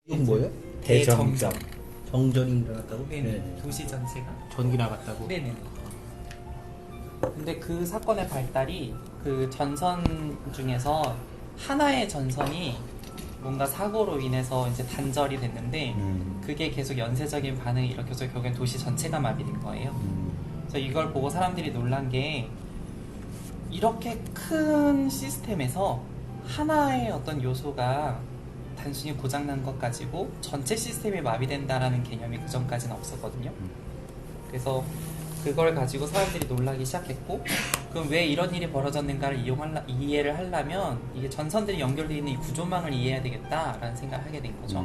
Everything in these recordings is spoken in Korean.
이건 뭐예요? 대정전. 정전이 일어났다고? 네네. 도시 전체가 전기 나갔다고? 네네. 근데 그 사건의 발달이 그 전선 중에서 하나의 전선이 뭔가 사고로 인해서 이제 단절이 됐는데 그게 계속 연쇄적인 반응을 일으켜서 결국엔 도시 전체가 마비된 거예요. 그래서 이걸 보고 사람들이 놀란 게 이렇게 큰 시스템에서 하나의 어떤 요소가 단순히 고장난 것 가지고 전체 시스템이 마비된다라는 개념이 그 전까지는 없었거든요. 그래서 그걸 가지고 사람들이 놀라기 시작했고, 그럼 왜 이런 일이 벌어졌는가를 이해를 하려면 이게 전선들이 연결되어 있는 이 구조망을 이해해야 되겠다라는 생각을 하게 된 거죠.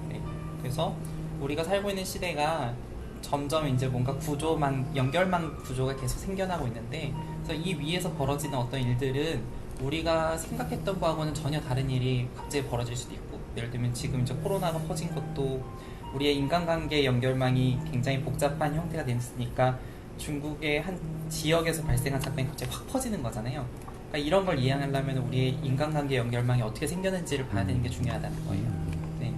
네. 그래서 우리가 살고 있는 시대가 점점 이제 뭔가 구조망, 연결망 구조가 계속 생겨나고 있는데, 그래서 이 위에서 벌어지는 어떤 일들은 우리가 생각했던 거하고는 전혀 다른 일이 갑자기 벌어질 수도 있고, 예를 들면 지금 이제 코로나가 퍼진 것도 우리의 인간관계 연결망이 굉장히 복잡한 형태가 됐으니까 중국의 한 지역에서 발생한 사건이 갑자기 확 퍼지는 거잖아요. 그러니까 이런 걸 이해하려면 우리의 인간관계 연결망이 어떻게 생겼는지를 봐야 되는 게 중요하다는 거예요. 네.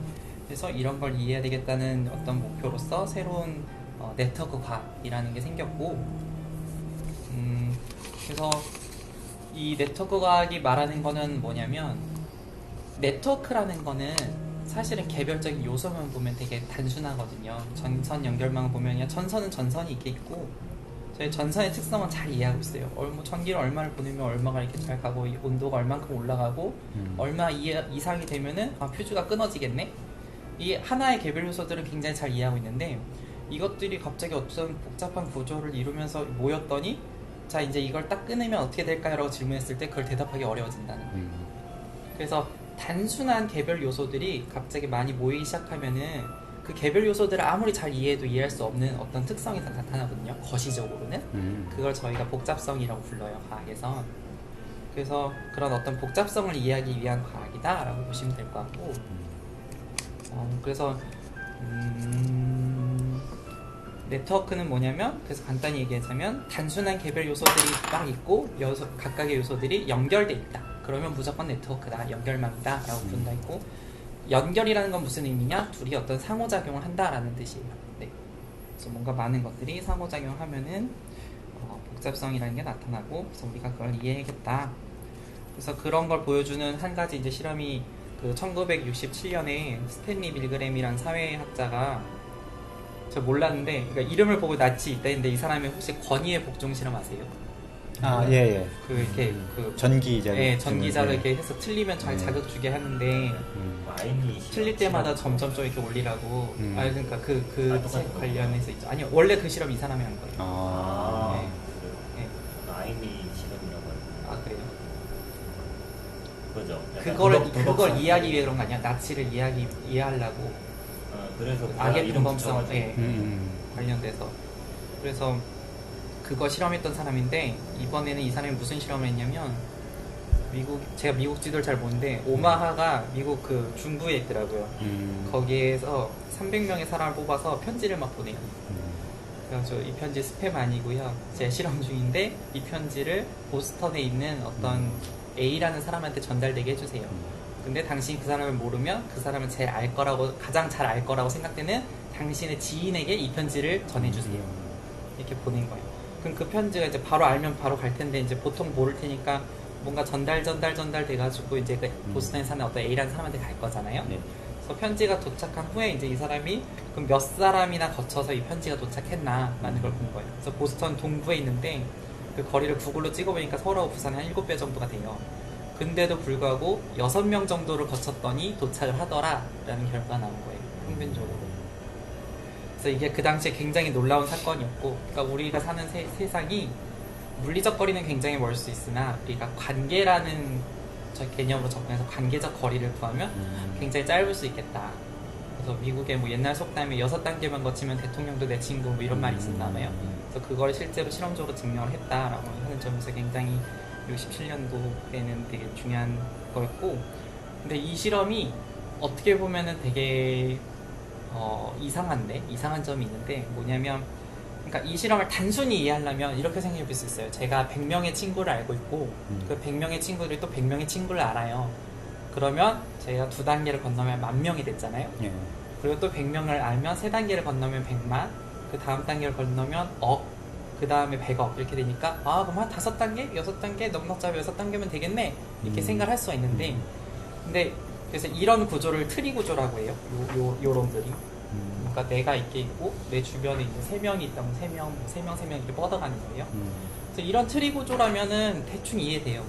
그래서 이런 걸 이해해야 되겠다는 어떤 목표로서 새로운 네트워크과학이라는 게 생겼고, 그래서 이 네트워크 과학이 말하는 거는 뭐냐면, 네트워크라는 거는 사실은 개별적인 요소만 보면 되게 단순하거든요. 전선 연결망을 보면 전선은 전선이 이렇게 있고, 저희 전선의 특성은 잘 이해하고 있어요. 전기를 얼마를 보내면 얼마가 이렇게 잘 가고, 온도가 얼만큼 올라가고, 얼마 이상이 되면은 퓨즈가 끊어지겠네. 이 하나의 개별 요소들은 굉장히 잘 이해하고 있는데, 이것들이 갑자기 어떤 복잡한 구조를 이루면서 모였더니, 자 이제 이걸 딱 끊으면 어떻게 될까요? 라고 질문했을 때 그걸 대답하기 어려워진다는 거예요. 그래서 단순한 개별 요소들이 갑자기 많이 모이기 시작하면은 그 개별 요소들을 아무리 잘 이해해도 이해할 수 없는 어떤 특성이 나타나거든요. 거시적으로는. 그걸 저희가 복잡성이라고 불러요, 과학에서. 그래서 그런 어떤 복잡성을 이해하기 위한 과학이다 라고 보시면 될 것 같고, 그래서 네트워크는 뭐냐면, 그래서 간단히 얘기하자면 단순한 개별 요소들이 막 있고 각각의 요소들이 연결돼 있다. 그러면 무조건 네트워크다, 연결망이다 라고 부른다 했고, 연결이라는 건 무슨 의미냐? 둘이 어떤 상호작용을 한다라는 뜻이에요. 네. 그래서 뭔가 많은 것들이 상호작용하면은 복잡성이라는 게 나타나고, 그래서 우리가 그걸 이해해야겠다. 그래서 그런 걸 보여주는 한 가지 이제 실험이 그 1967년에 스탠리 밀그램이라는 사회학자가, 저 몰랐는데, 그러니까 이름을 보고 낯이 있다 했는데 이 사람이 혹시 권위의 복종 실험 아세요? 아, 예. 그 이렇게 그 전기자료. 네, 전기자를 예. 이렇게 해서 틀리면 잘 자극 주게 하는데 틀릴 때마다 점점 좀 이렇게 올리라고. 그러니까 그 책 관련해서 있죠. 아니요, 원래 그 실험 이 사람이 한 거예요. 아, 네. 나이미 실험이라고 해요. 아, 그래요? 그죠? 그걸 이해하기 위해 그런 거 아니야? 나치를 이해하려고. 그래서 악의 이름 분범성 붙여가지고. 관련돼서. 그래서 그거 실험했던 사람인데, 이번에는 이 사람이 무슨 실험을 했냐면, 제가 미국 지도를 잘 모르는데 오마하가 미국 그 중부에 있더라고요. 거기에서 300명의 사람을 뽑아서 편지를 막 보내요. 그래서 이 편지 스팸 아니고요, 제 실험 중인데 이 편지를 보스턴에 있는 어떤 A라는 사람한테 전달되게 해주세요. 근데 당신이 그 사람을 모르면 그 사람을 가장 잘 알 거라고 생각되는 당신의 지인에게 이 편지를 전해주세요. 이렇게 보낸 거예요. 그럼 그 편지가 이제 바로 알면 바로 갈 텐데, 이제 보통 모를 테니까 뭔가 전달 돼가지고 이제 그 보스턴에 사는 어떤 A라는 사람한테 갈 거잖아요. 네. 그래서 편지가 도착한 후에 이제 이 사람이 그럼 몇 사람이나 거쳐서 이 편지가 도착했나라는 걸 본 거예요. 그래서 보스턴 동부에 있는데 그 거리를 구글로 찍어보니까 서울하고 부산이 한 7배 정도가 돼요. 근데도 불구하고 6명 정도를 거쳤더니 도착을 하더라라는 결과가 나온 거예요, 평균적으로. 그래서 이게 그 당시에 굉장히 놀라운 사건이었고, 그러니까 우리가 사는 세상이 물리적 거리는 굉장히 멀 수 있으나 우리가 관계라는 개념으로 접근해서 관계적 거리를 구하면 굉장히 짧을 수 있겠다. 그래서 미국의 뭐 옛날 속담에 6단계만 거치면 대통령도 내 친구 뭐 이런 말이 있었나봐요. 그래서 그걸 실제로 실험적으로 증명을 했다라고 하는 점에서 굉장히 67년도에는 되게 중요한 거였고, 근데 이 실험이 어떻게 보면은 되게 이상한 점이 있는데, 뭐냐면, 그러니까 이 실험을 단순히 이해하려면 이렇게 생각해 볼 수 있어요. 제가 100명의 친구를 알고 있고 그 100명의 친구들이 또 100명의 친구를 알아요. 그러면 저희가 2단계를 건너면 10,000명이 됐잖아요. 예. 그리고 또 100명을 알면 3단계를 건너면 100만, 그 다음 단계를 건너면 억, 그 다음에 100억 이렇게 되니까 그럼 한 5단계? 6단계? 넉넉 잡아 6단계면 되겠네 이렇게 생각을 할 수가 있는데 근데 그래서 이런 구조를 트리 구조라고 해요. 요런들이. 그러니까 내가 이렇게 있고 내 주변에 이제 3명이 있다면 3명 이렇게 뻗어가는 거예요. 그래서 이런 트리 구조라면은 대충 이해돼요.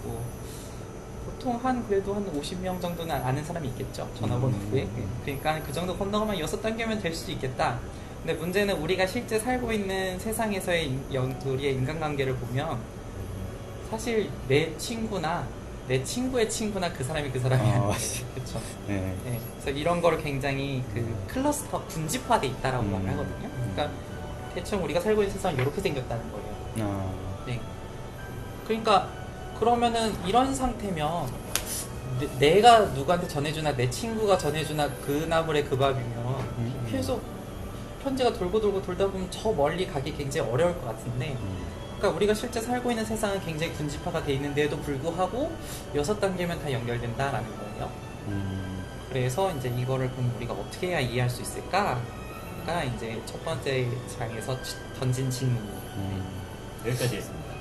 보통 그래도 한 50명 정도는 아는 사람이 있겠죠. 전화번호에. 그러니까 그 정도 건너가면 6단계면 될 수도 있겠다. 근데 문제는 우리가 실제 살고 있는 세상에서의 우리의 인간관계를 보면 사실 내 친구나 내 친구의 친구나 그 사람이 그렇죠. 네. 네. 그래서 이런 거를 굉장히 클러스터 군집화돼 있다라고 말을 하거든요. 그러니까 대충 우리가 살고 있는 세상은 이렇게 생겼다는 거예요. 네. 그러니까 그러면은 이런 상태면 내가 누구한테 전해주나 내 친구가 전해주나 그 나물의 그 밥이면 계속 편지가 돌고 돌다 보면 저 멀리 가기 굉장히 어려울 것 같은데 그러니까 우리가 실제 살고 있는 세상은 굉장히 군집화가 돼 있는데도 불구하고 6단계면 다 연결된다라는 거예요. 그래서 이제 이거를 그럼 우리가 어떻게 해야 이해할 수 있을까가 이제 첫 번째 장에서 던진 질문이에요. 여기까지 했습니다.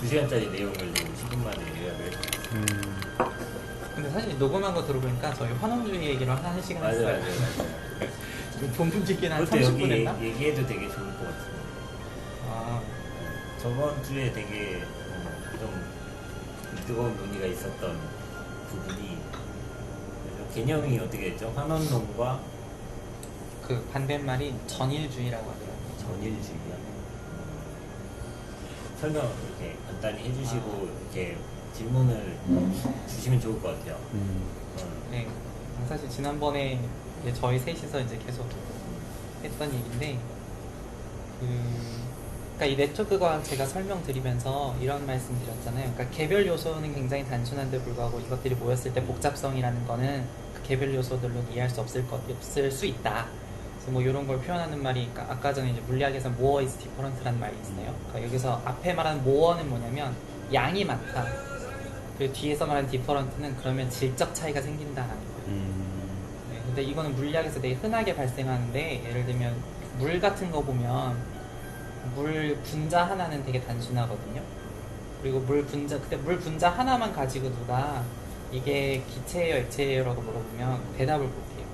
2시간짜리 내용을 지금 10분 만에 요약을 했어요. 근데 사실 녹음한 거 들어보니까 저희 환원주의 얘기를 한 시간 맞아요. 했어요. 본분 짓기는 한 그것도 30분 했나? 여기 얘기해도 되게 좋을 것 같아요. 저번 주에 되게 좀 뜨거운 논의가 있었던 부분이 개념이 어떻게 됐죠? 환원론과 그 반대말이 전일주의라고 하더라고요. 전일주의야. 설명 이렇게 간단히 해주시고 이렇게 질문을 주시면 좋을 것 같아요. 네, 사실 지난번에 이제 저희 셋이서 이제 계속 했던 얘기인데, 그러니까 이 네트워크 과학 제가 설명드리면서 이런 말씀 드렸잖아요. 그러니까 개별 요소는 굉장히 단순한데 불구하고 이것들이 모였을 때 복잡성이라는 거는 그 개별 요소들로 이해할 수 없을 수 있다. 그래서 뭐 이런 걸 표현하는 말이, 그러니까 아까 전에 이제 물리학에서 more is different라는 말이 있어요. 그러니까 여기서 앞에 말하는 more는 뭐냐면 양이 많다. 그리고 뒤에서 말하는 different는 그러면 질적 차이가 생긴다라는 거예요. 네, 근데 이거는 물리학에서 되게 흔하게 발생하는데, 예를 들면 물 같은 거 보면 물 분자 하나는 되게 단순하거든요. 그리고 물 분자 하나만 가지고 누가 이게 기체예요, 액체예요라고 물어보면 대답을 못해요.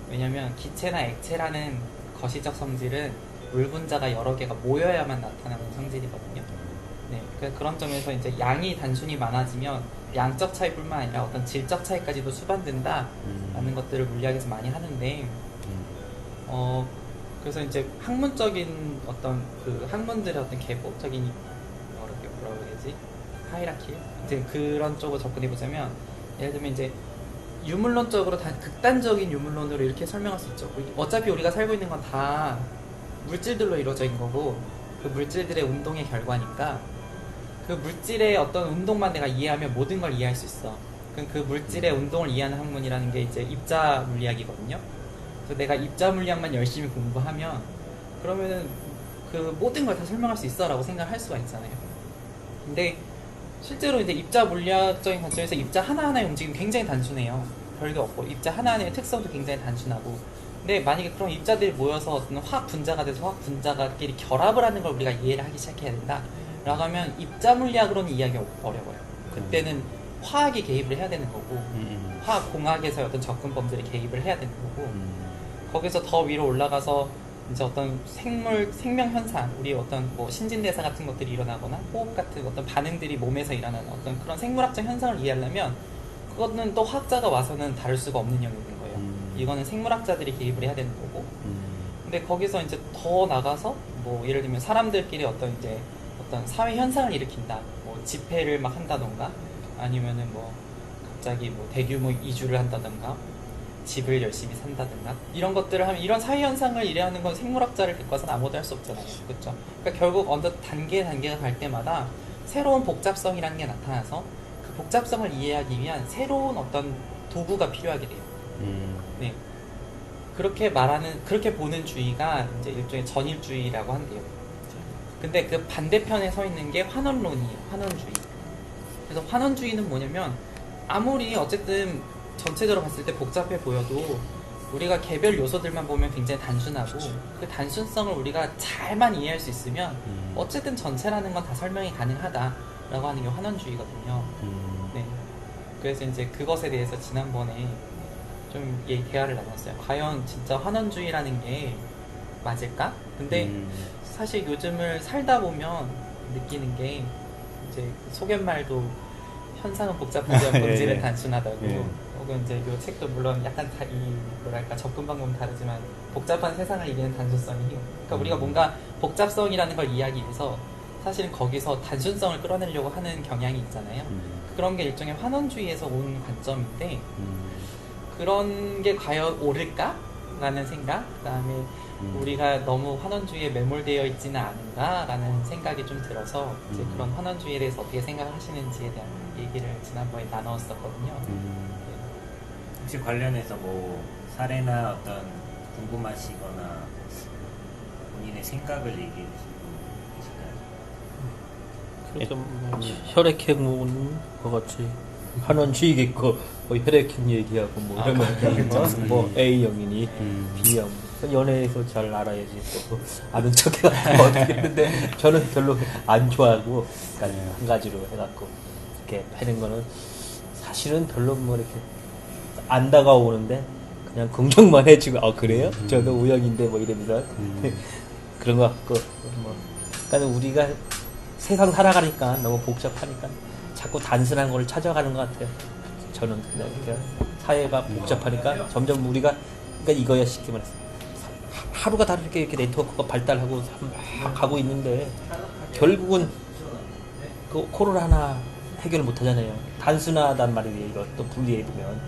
왜냐면 기체나 액체라는 거시적 성질은 물 분자가 여러 개가 모여야만 나타나는 성질이거든요. 네, 그런 점에서 이제 양이 단순히 많아지면 양적 차이뿐만 아니라 어떤 질적 차이까지도 수반된다라는 것들을 물리학에서 많이 하는데, 그래서 이제 학문적인 어떤 그 학문들의 어떤 계보적인 뭐라고 해야 되지? 하이라키? 이제 그런 쪽으로 접근해 보자면, 예를 들면 이제 유물론적으로 극단적인 유물론으로 이렇게 설명할 수 있죠. 어차피 우리가 살고 있는 건 다 물질들로 이루어져 있는 거고, 그 물질들의 운동의 결과니까 그 물질의 어떤 운동만 내가 이해하면 모든 걸 이해할 수 있어. 그럼 그 물질의 운동을 이해하는 학문이라는 게 이제 입자 물리학이거든요. 그래서 내가 입자 물리학만 열심히 공부하면 그러면은 그 모든 걸 다 설명할 수 있어라고 생각할 수가 있잖아요. 근데 실제로 이제 입자 물리학적인 관점에서 입자 하나하나의 움직임이 굉장히 단순해요. 별게 없고 입자 하나하나의 특성도 굉장히 단순하고, 근데 만약에 그런 입자들이 모여서 어떤 화학 분자가 돼서 화학 분자가끼리 결합을 하는 걸 우리가 이해를 하기 시작해야 된다 라고 하면 입자 물리학으로는 이해하기 어려워요. 그때는 화학이 개입을 해야 되는 거고, 화학 공학에서 어떤 접근법들이 개입을 해야 되는 거고, 거기서 더 위로 올라가서 이제 어떤 생명 현상, 우리 어떤 뭐 신진대사 같은 것들이 일어나거나 호흡 같은 어떤 반응들이 몸에서 일어나는 어떤 그런 생물학적 현상을 이해하려면 그거는 또 화학자가 와서는 다룰 수가 없는 영역인 거예요. 이거는 생물학자들이 개입을 해야 되는 거고. 근데 거기서 이제 더 나가서 뭐 예를 들면 사람들끼리 어떤 사회 현상을 일으킨다. 뭐 집회를 막 한다던가, 아니면은 뭐 갑자기 뭐 대규모 이주를 한다던가, 집을 열심히 산다든가, 이런 것들을 하면 이런 사회 현상을 이해하는 건 생물학자를 데리고서는 아무도 할 수 없잖아요. 그렇죠? 그러니까 결국 어느 단계가 갈 때마다 새로운 복잡성이라는 게 나타나서 그 복잡성을 이해하기 위한 새로운 어떤 도구가 필요하게 돼요. 네. 그렇게 보는 주의가 이제 일종의 전일주의라고 한대요. 근데 그 반대편에 서 있는 게 환원론이에요. 환원주의. 그래서 환원주의는 뭐냐면 아무리 어쨌든 전체적으로 봤을 때 복잡해 보여도 우리가 개별 요소들만 보면 굉장히 단순하고 그 단순성을 우리가 잘만 이해할 수 있으면 어쨌든 전체라는 건 다 설명이 가능하다라고 하는 게 환원주의거든요. 네. 그래서 이제 그것에 대해서 지난번에 좀 대화를 나눴어요. 과연 진짜 환원주의라는 게 맞을까? 근데 사실 요즘을 살다 보면 느끼는 게 이제 속연말도 현상은 복잡하지만 본질은 예. 단순하다고 예. 혹은 이제 이 책도 물론 약간 뭐랄까 접근 방법은 다르지만 복잡한 세상을 이기는 단순성이 그러니까 우리가 뭔가 복잡성이라는 걸 이해하기 위해서 사실은 거기서 단순성을 끌어내려고 하는 경향이 있잖아요. 그런 게 일종의 환원주의에서 온 관점인데 그런 게 과연 옳을까? 라는 생각 그 다음에 우리가 너무 환원주의에 매몰되어 있지는 않은가? 라는 생각이 좀 들어서 이제 그런 환원주의에 대해서 어떻게 생각하시는지에 대한 얘기를 지난번에 나눴었거든요. 혹시 관련해서 뭐 사례나 어떤 궁금하시거나 본인의 생각을 얘기해 주시고 계실까요? 그래서 뭐 혈액형 같이 환원주의겠고 뭐 혈액형 얘기하고 뭐 이러면 뭐 A형이니 B형 연애에서 잘 알아야지 또 아는 척해가지고 어떻게 했는데 저는 별로 안 좋아하고 그러니까 한 가지로 해갖고 이렇게 하는 거는 사실은 별로 뭐 이렇게 안 다가오는데 그냥 긍정만 해주고 그래요? 저도 우영인데 뭐 이러면서 그런 거 같고 뭐 그러니까 우리가 세상 살아가니까 너무 복잡하니까 자꾸 단순한 걸 찾아가는 것 같아요. 저는 그냥 그러니까 사회가 복잡하니까 점점 우리가 그러니까 이거야 쉽게 말해서 하루가 다르게 이렇게 네트워크가 발달하고 막 가고 있는데 결국은 그 코로나 하나 해결 못 하잖아요. 단순하단 말이에요. 이것도 분리해 보면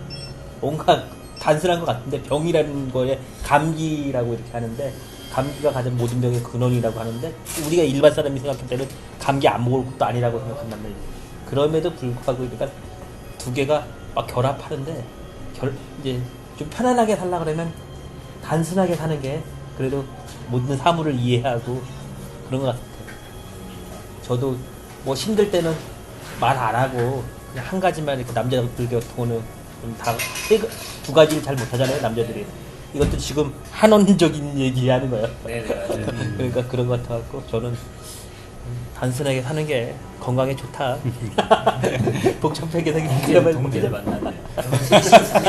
뭔가 단순한 것 같은데 병이라는 거에 감기라고 이렇게 하는데 감기가 가장 모든 병의 근원이라고 하는데 우리가 일반 사람이 생각할 때는 감기 안 먹을 것도 아니라고 생각한단 말이에요. 그럼에도 불구하고 그러니까 두 개가 막 결합하는데 이제 좀 편안하게 살라 그러면 단순하게 사는 게 그래도 모든 사물을 이해하고 그런 것 같아요. 저도 뭐 힘들 때는 말 안 하고 그냥 한 가지만 이렇게 남자들 같은 두 가지를 잘 못하잖아요 남자들이. 이것도 지금 한원적인 얘기하는 거예요. 네네 맞아요. 그러니까 그런 것 같아갖고 저는 단순하게 사는 게 건강에 좋다. 복잡하게 생기면 동지를 만났네요.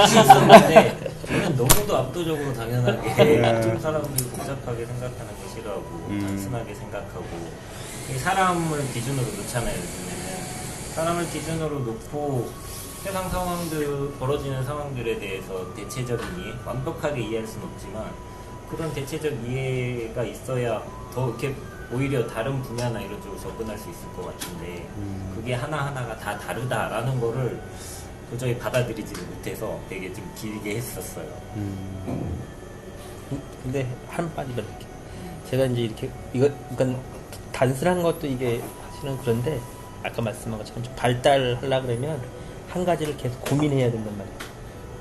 있었는데 저는 너무도 압도적으로 당연하게 좀 사람들이 복잡하게 생각하는 거 싫어하고 단순하게 생각하고 사람을 기준으로 놓잖아요. 요즘에는 사람을 기준으로 놓고 세상 상황들 벌어지는 상황들에 대해서 대체적인 이해, 완벽하게 이해할 수는 없지만 그런 대체적 이해가 있어야 더 이렇게 오히려 다른 분야나 이런 쪽으로 접근할 수 있을 것 같은데 그게 하나하나가 다 다르다라는 거를 도저히 받아들이지를 못해서 되게 좀 길게 했었어요. 근데 한 빠지면 이렇게 제가 이제 이렇게 이거 그러니까 단순한 것도 이게 사실은 그런데 아까 말씀한 것처럼 좀 발달하려 그러면 한 가지를 계속 고민해야 된단 말이에요.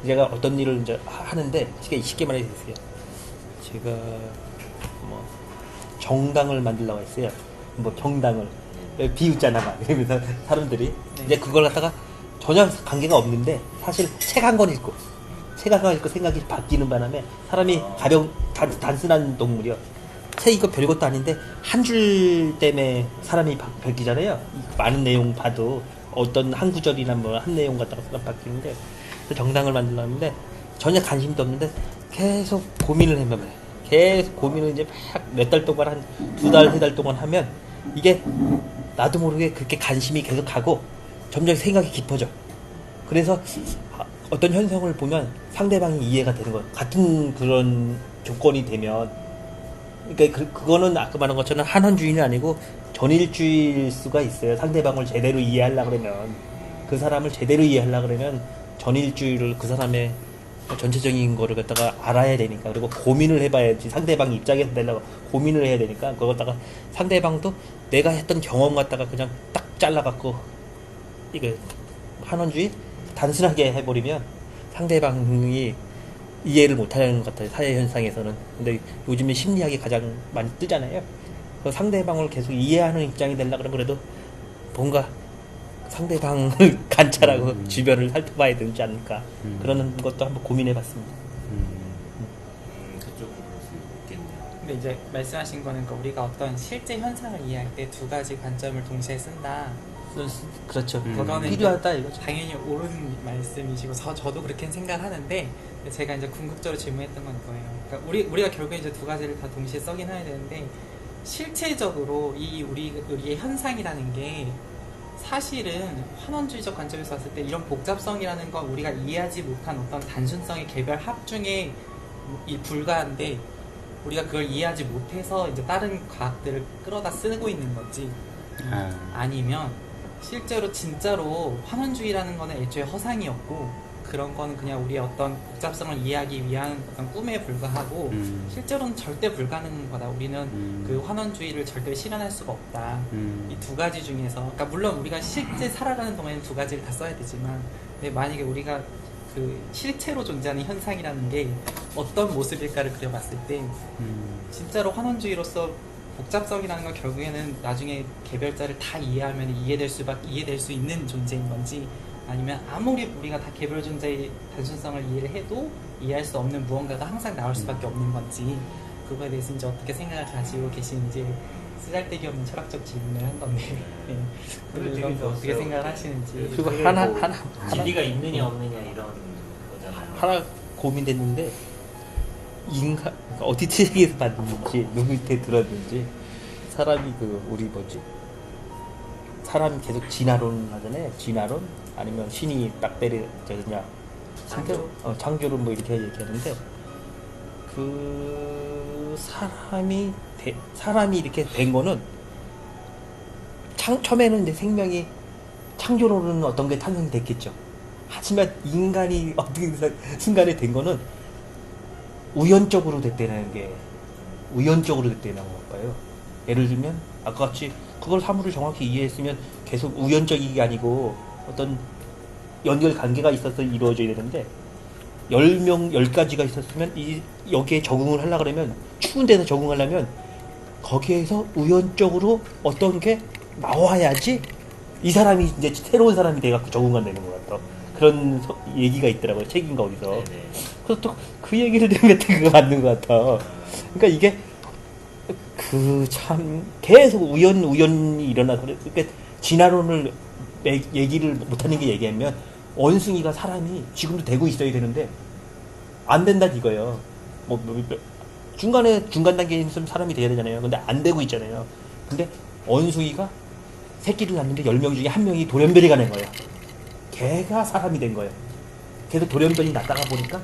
제가 어떤 일을 이제 하는데 쉽게 말해서 제가 뭐 정당을 만들려고 했어요. 뭐 정당을 비웃잖아 막 이러면서 사람들이 이제 그걸 갖다가 전혀 관계가 없는데 사실 책 한 권 읽고 생각이 바뀌는 바람에 사람이 단순한 동물이요. 책 이거 별것도 아닌데 한 줄 때문에 사람이 바뀌잖아요. 많은 내용 봐도 어떤 한 구절이나 뭐 한 내용 갖다가 사람 바뀌는데 정당을 만들려는데 전혀 관심도 없는데 계속 고민을 해봐요. 계속 고민을 이제 막 몇 달 동안 한 2달, 3달 동안 하면 이게 나도 모르게 그렇게 관심이 계속 가고 점점 생각이 깊어져. 그래서 어떤 현상을 보면 상대방이 이해가 되는 거예요. 같은 그런 조건이 되면. 그러니까 그거는 아까 말한 것처럼 한원주의는 아니고 전일주의일 수가 있어요. 상대방을 제대로 이해하려고 그러면 그 사람을 제대로 이해하려고 그러면 전일주의를 그 사람의 전체적인 거를 갖다가 알아야 되니까 그리고 고민을 해봐야지 상대방 입장에서 내려고 고민을 해야 되니까 그걸 갖다가 상대방도 내가 했던 경험 갖다가 그냥 딱 잘라갖고 이거 한원주의 단순하게 해버리면 상대방이 이해를 못하는 것 같아요. 사회 현상에서는. 근데 요즘에 심리학이 가장 많이 뜨잖아요. 그 상대방을 계속 이해하는 입장이 되려 그러면 그래도 뭔가 상대방을 관찰하고 주변을 살펴봐야 되지 않을까 그러는 것도 한번 고민해봤습니다. 그쪽은 그럴 수 있겠네요. 근데 이제 말씀하신 거는 그러니까 우리가 어떤 실제 현상을 이해할 때 두 가지 관점을 동시에 쓴다. 그렇죠. 그거는 필요하다 이제 이거죠. 당연히 옳은 말씀이시고 저도 그렇게 생각하는데 제가 이제 궁극적으로 질문했던 건 이거예요. 그러니까 우리가 결국에 이제 두 가지를 다 동시에 써긴 해야 되는데 실체적으로 이 우리의 현상이라는 게 사실은 환원주의적 관점에서 봤을 때 이런 복잡성이라는 건 우리가 이해하지 못한 어떤 단순성의 개별 합중에 불과한데 우리가 그걸 이해하지 못해서 이제 다른 과학들을 끌어다 쓰고 있는 건지 아니면 실제로 진짜로 환원주의라는 거는 애초에 허상이었고 그런 거는 그냥 우리의 어떤 복잡성을 이해하기 위한 어떤 꿈에 불과하고 실제로는 절대 불가능한 거다. 우리는 그 환원주의를 절대 실현할 수가 없다. 이 두 가지 중에서 그러니까 물론 우리가 실제 살아가는 동안에는 두 가지를 다 써야 되지만 근데 만약에 우리가 그 실체로 존재하는 현상이라는 게 어떤 모습일까를 그려봤을 때 진짜로 환원주의로서 복잡성이라는 건 결국에는 나중에 개별자를 다 이해하면 이해될 수 있는 존재인 건지 아니면 아무리 우리가 다 개별 존재의 단순성을 이해를 해도 이해할 수 없는 무언가가 항상 나올 수밖에 없는 건지 그거에 대해서 이제 어떻게 생각을 가지고 계시는지 쓰잘데기 없는 철학적 질문을 한 건데 그런 거 어떻게 생각을 하시는지 그리고 하나 진리가 있느냐 없느냐 이런 거잖아요. 하나 고민됐는데 인간 어디 책에서 봤는지 누구 밑에 들었는지 사람이 우리 뭐지 사람이 계속 진화론 하잖아요. 진화론 아니면 신이 딱 때리냐 창조론 뭐 이렇게 얘기하는데 그 사람이 이렇게 된 거는 처음에는 이제 생명이 창조론은 어떤 게 탄생이 됐겠죠. 하지만 인간이 어떻게 순간에 된 거는 우연적으로 됐다는 것 봐요. 예를 들면 아까 같이 그걸 사물을 정확히 이해했으면 계속 우연적이 아니고 어떤 연결 관계가 있어서 이루어져야 되는데 10가지가 있었으면 여기에 적응을 하려고 그러면 추운 데서 적응하려면 거기에서 우연적으로 어떤 게 나와야지 이 사람이 이제 새로운 사람이 돼갖고 적응이 되는 것 같아. 그런 얘기가 있더라고요. 책인가 어디서. 네네. 그래서 또 그 얘기를 들으면 그거 맞는 것 같아. 그러니까 이게 참 계속 우연이 일어나서 그러니까 진화론을 얘기를 못하는 게 얘기하면 원숭이가 사람이 지금도 되고 있어야 되는데 안 된다 이거예요. 중간 단계에 있으면 사람이 돼야 되잖아요. 근데 안 되고 있잖아요. 근데 원숭이가 새끼를 낳는데 10명 중에 1명이 돌연변이가 된 거예요. 걔가 사람이 된 거예요. 계속 돌연변이 났다가 보니까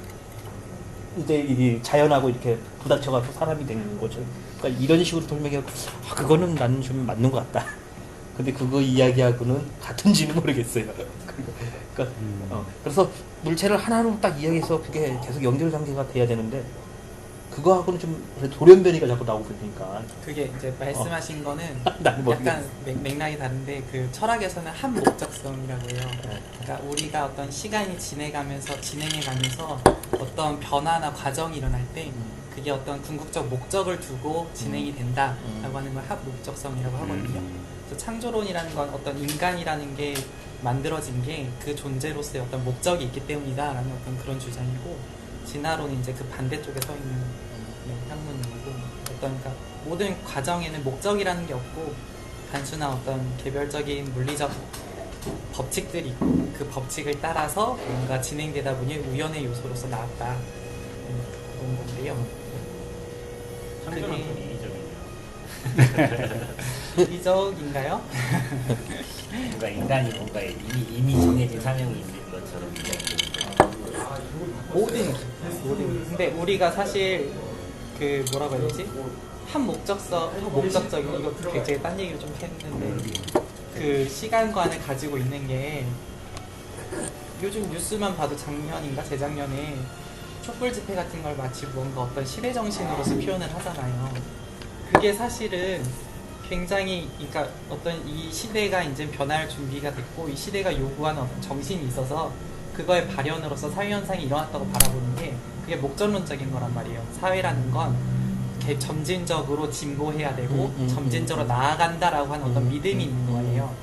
이제 이 자연하고 이렇게 부닥쳐가지고 사람이 된 거죠. 그러니까 이런 식으로 설명해서 그거는 나는 좀 맞는 것 같다. 근데 그거 이야기하고는 같은지는 모르겠어요. 그러니까 그래서 물체를 하나로 딱 이야기해서 그게 계속 연결 관계가 돼야 되는데 그거하고는 좀 돌연변이가 자꾸 나오고 그러니까 그게 이제 말씀하신 거는 난 약간 맥락이 다른데 그 철학에서는 한 목적성이라고 해요. 그러니까 우리가 어떤 시간이 진행해가면서 어떤 변화나 과정이 일어날 때 그게 어떤 궁극적 목적을 두고 진행이 된다라고 하는 걸 한 목적성이라고 하거든요. 그래서 창조론이라는 건 어떤 인간이라는 게 만들어진 게 그 존재로서의 어떤 목적이 있기 때문이다라는 어떤 그런 주장이고 진화론은 이제 그 반대쪽에 서 있는 학문이고 그러니까 모든 과정에는 목적이라는 게 없고 단순한 어떤 개별적인 물리적 법칙들이 있고 그 법칙을 따라서 뭔가 진행되다 보니 우연의 요소로서 나왔다 그런 건데요. 창조는 좀 이기적이네요. 이적인가요? 뭔가 인간이 뭔가 이미 정해진 사명이 있는 것처럼 모든 근데 우리가 사실 그 뭐라고 해야 되지? 목적적인 이거 제가 딴 얘기를 좀 했는데 그 시간관을 가지고 있는 게 요즘 뉴스만 봐도 작년인가 재작년에 촛불 집회 같은 걸 마치 뭔가 어떤 시대 정신으로서 표현을 하잖아요. 그게 사실은 굉장히 그러니까 어떤 이 시대가 이제 변할 준비가 됐고 이 시대가 요구하는 어떤 정신이 있어서 그거의 발현으로서 사회 현상이 일어났다고 바라보는 게 그게 목적론적인 거란 말이에요. 사회라는 건 점진적으로 진보해야 되고 점진적으로 나아간다라고 하는 어떤 믿음이 있는 거예요.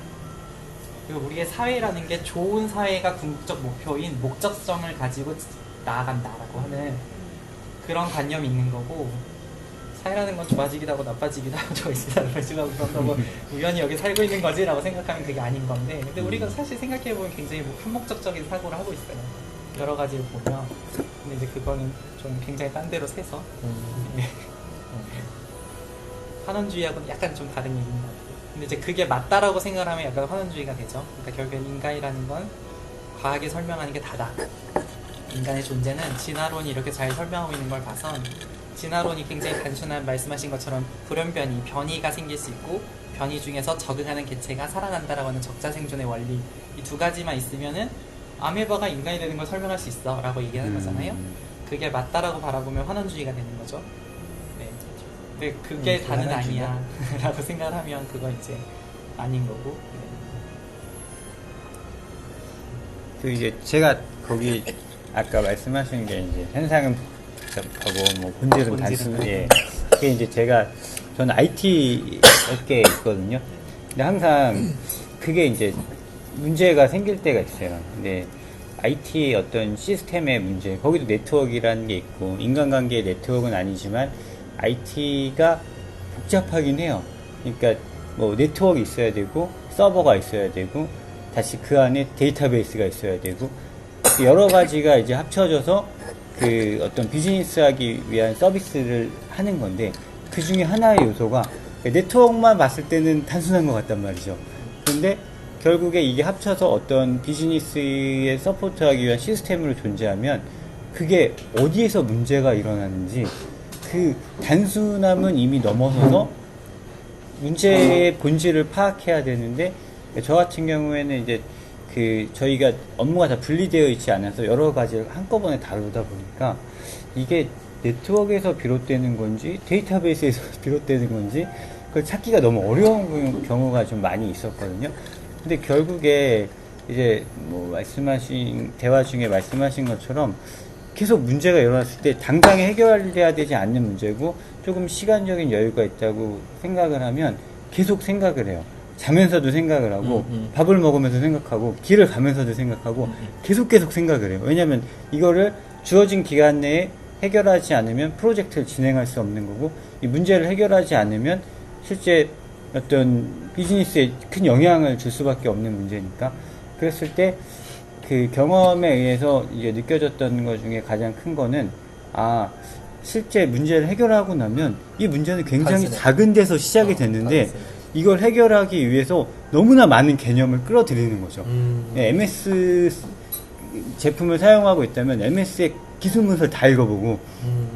그리고 우리의 사회라는 게 좋은 사회가 궁극적 목표인 목적성을 가지고 나아간다라고 하는 그런 관념이 있는 거고, 사회라는 건 좋아지기도 하고 나빠지기도 하고 좋아지기도 하고 그런다고 우연히 여기 살고 있는 거지라고 생각하면 그게 아닌 건데, 근데 우리가 사실 생각해보면 굉장히 한목적적인 사고를 하고 있어요. 여러 가지를 보면. 근데 이제 그거는 좀 굉장히 딴 데로 새서 환원주의하고는 약간 좀 다른 얘기인 것 같아요. 근데 이제 그게 맞다라고 생각을 하면 약간 환원주의가 되죠. 그러니까 결국엔 인간이라는 건 과학이 설명하는 게 다다. 인간의 존재는 진화론이 이렇게 잘 설명하고 있는 걸 봐선 진화론이 굉장히 단순한, 말씀하신 것처럼 불연변이, 변이가 생길 수 있고 변이 중에서 적응하는 개체가 살아난다라고 하는 적자생존의 원리, 이 두 가지만 있으면은 아메바가 인간이 되는 걸 설명할 수 있어 라고 얘기하는 거잖아요. 그게 맞다라고 바라보면 환원주의가 되는 거죠. 네. 근데 그게 다는 아니야 라고 생각을 하면 그건 이제 아닌 거고. 그 이제 제가 거기 아까 말씀하신 게 이제 현상은 복잡하고 뭐 본질은 단순. 예. 그게 이제 저는 IT 업계에 있거든요. 근데 항상 그게 이제 문제가 생길 때가 있어요. 근데 IT 어떤 시스템의 문제, 거기도 네트워크라는 게 있고, 인간관계의 네트워크는 아니지만 IT가 복잡하긴 해요. 그러니까 뭐 네트워크 있어야 되고, 서버가 있어야 되고, 다시 그 안에 데이터베이스가 있어야 되고, 여러 가지가 이제 합쳐져서 그 어떤 비즈니스 하기 위한 서비스를 하는 건데, 그 중에 하나의 요소가 네트워크만 봤을 때는 단순한 것 같단 말이죠. 근데 결국에 이게 합쳐서 어떤 비즈니스에 서포트하기 위한 시스템으로 존재하면 그게 어디에서 문제가 일어나는지 그 단순함은 이미 넘어서서 문제의 본질을 파악해야 되는데, 저 같은 경우에는 이제 저희가 업무가 다 분리되어 있지 않아서 여러 가지를 한꺼번에 다루다 보니까 이게 네트워크에서 비롯되는 건지 데이터베이스에서 비롯되는 건지 그걸 찾기가 너무 어려운 경우가 좀 많이 있었거든요. 근데 결국에 이제 뭐 대화 중에 말씀하신 것처럼 계속 문제가 일어났을 때 당장에 해결해야 되지 않는 문제고 조금 시간적인 여유가 있다고 생각을 하면 계속 생각을 해요. 자면서도 생각을 하고 밥을 먹으면서 생각하고 길을 가면서도 생각하고 계속 생각을 해요. 왜냐면 이거를 주어진 기간 내에 해결하지 않으면 프로젝트를 진행할 수 없는 거고, 이 문제를 해결하지 않으면 실제 어떤 비즈니스에 큰 영향을 줄 수밖에 없는 문제니까. 그랬을 때 그 경험에 의해서 이제 느껴졌던 것 중에 가장 큰 거는, 실제 문제를 해결하고 나면 이 문제는 굉장히 작은 데서 시작이 됐는데 이걸 해결하기 위해서 너무나 많은 개념을 끌어들이는 거죠. MS 제품을 사용하고 있다면 MS의 기술 문서를 다 읽어보고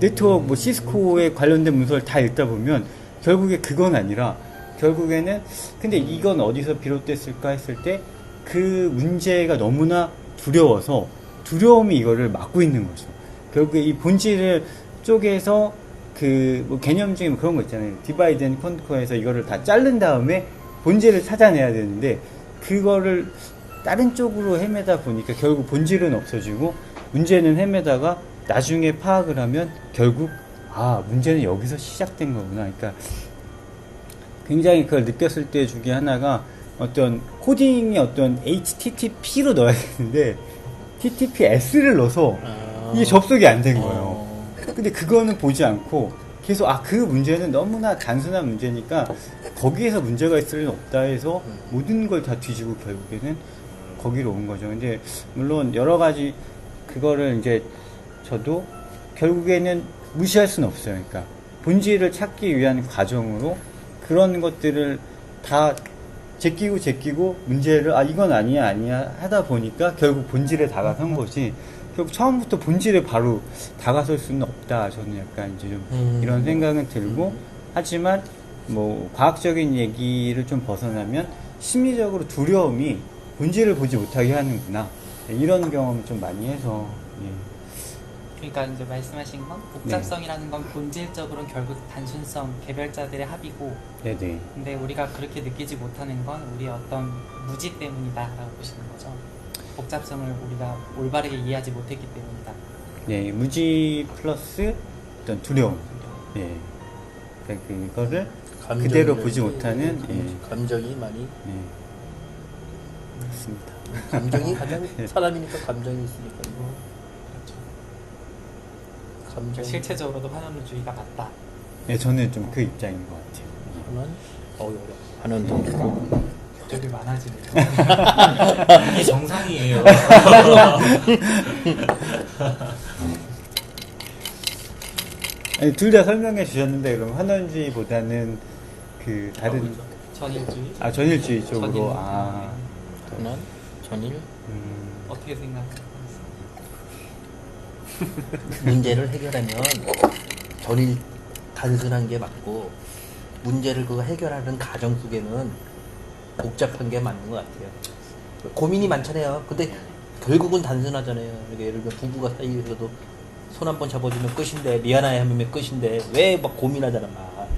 네트워크 뭐 시스코에 관련된 문서를 다 읽다 보면 결국에 그건 아니라, 결국에는 근데 이건 어디서 비롯됐을까 했을 때 그 문제가 너무나 두려워서 두려움이 이거를 막고 있는 거죠. 결국에 이 본질을 쪼개서 뭐 개념 중에 그런 거 있잖아요. 디바이드 앤 컨커에서 이거를 다 자른 다음에 본질을 찾아내야 되는데 그거를 다른 쪽으로 헤매다 보니까 결국 본질은 없어지고 문제는 헤매다가 나중에 파악을 하면 결국 문제는 여기서 시작된 거구나. 그러니까 굉장히 그걸 느꼈을 때 중에 하나가 어떤 코딩에 어떤 HTTP로 넣어야 되는데 TTPS를 넣어서 이게 접속이 안 된 거예요. 근데 그거는 보지 않고 계속 그 문제는 너무나 단순한 문제니까 거기에서 문제가 있을 리는 없다 해서 모든 걸 다 뒤지고 결국에는 거기로 온 거죠. 근데 물론 여러 가지 그거를 이제 저도 결국에는 무시할 수는 없어요. 그러니까 본질을 찾기 위한 과정으로 그런 것들을 다 제끼고 문제를 이건 아니야 하다 보니까 결국 본질에 다가선 거지, 결국 처음부터 본질에 바로 다가설 수는 없다. 저는 약간 이제 좀 이런 생각은 들고, 하지만 뭐 과학적인 얘기를 좀 벗어나면 심리적으로 두려움이 본질을 보지 못하게 하는구나, 이런 경험을 좀 많이 해서. 그러니까 이제 말씀하신 건 복잡성이라는 건 본질적으로는 결국 단순성, 개별자들의 합이고, 네네. 근데 우리가 그렇게 느끼지 못하는 건 우리의 어떤 무지 때문이다라고 보시는 거죠. 복잡성을 우리가 올바르게 이해하지 못했기 때문이다. 네, 무지 플러스 어떤 두려움. 네. 그러니까 그거를 감정이 그대로 보지 이렇게 못하는 감정이 많이 예. 그렇습니다. 감정이 가장 사람이니까 감정이 있으니까 감정 실체적으로도 환원주의가 맞다. 예, 저는 좀 그 입장인 것 같아요. 환원 어려워 환원도 되게 많아지네요. 이게 정상이에요. 둘 다 설명해 주셨는데 그럼 환원주의보다는 그 다른 전일주의? 전일주의 쪽으로 전일. 환원 전일 어떻게 생각하세요? 문제를 해결하면 전일 단순한 게 맞고 문제를 그거 해결하는 과정 속에는 복잡한 게 맞는 것 같아요. 고민이 많잖아요. 근데 결국은 단순하잖아요. 이렇게 예를 들면 부부가 사이에서도 손 한 번 잡아주면 끝인데 미안해 하면 끝인데 왜 막 고민하잖아. 막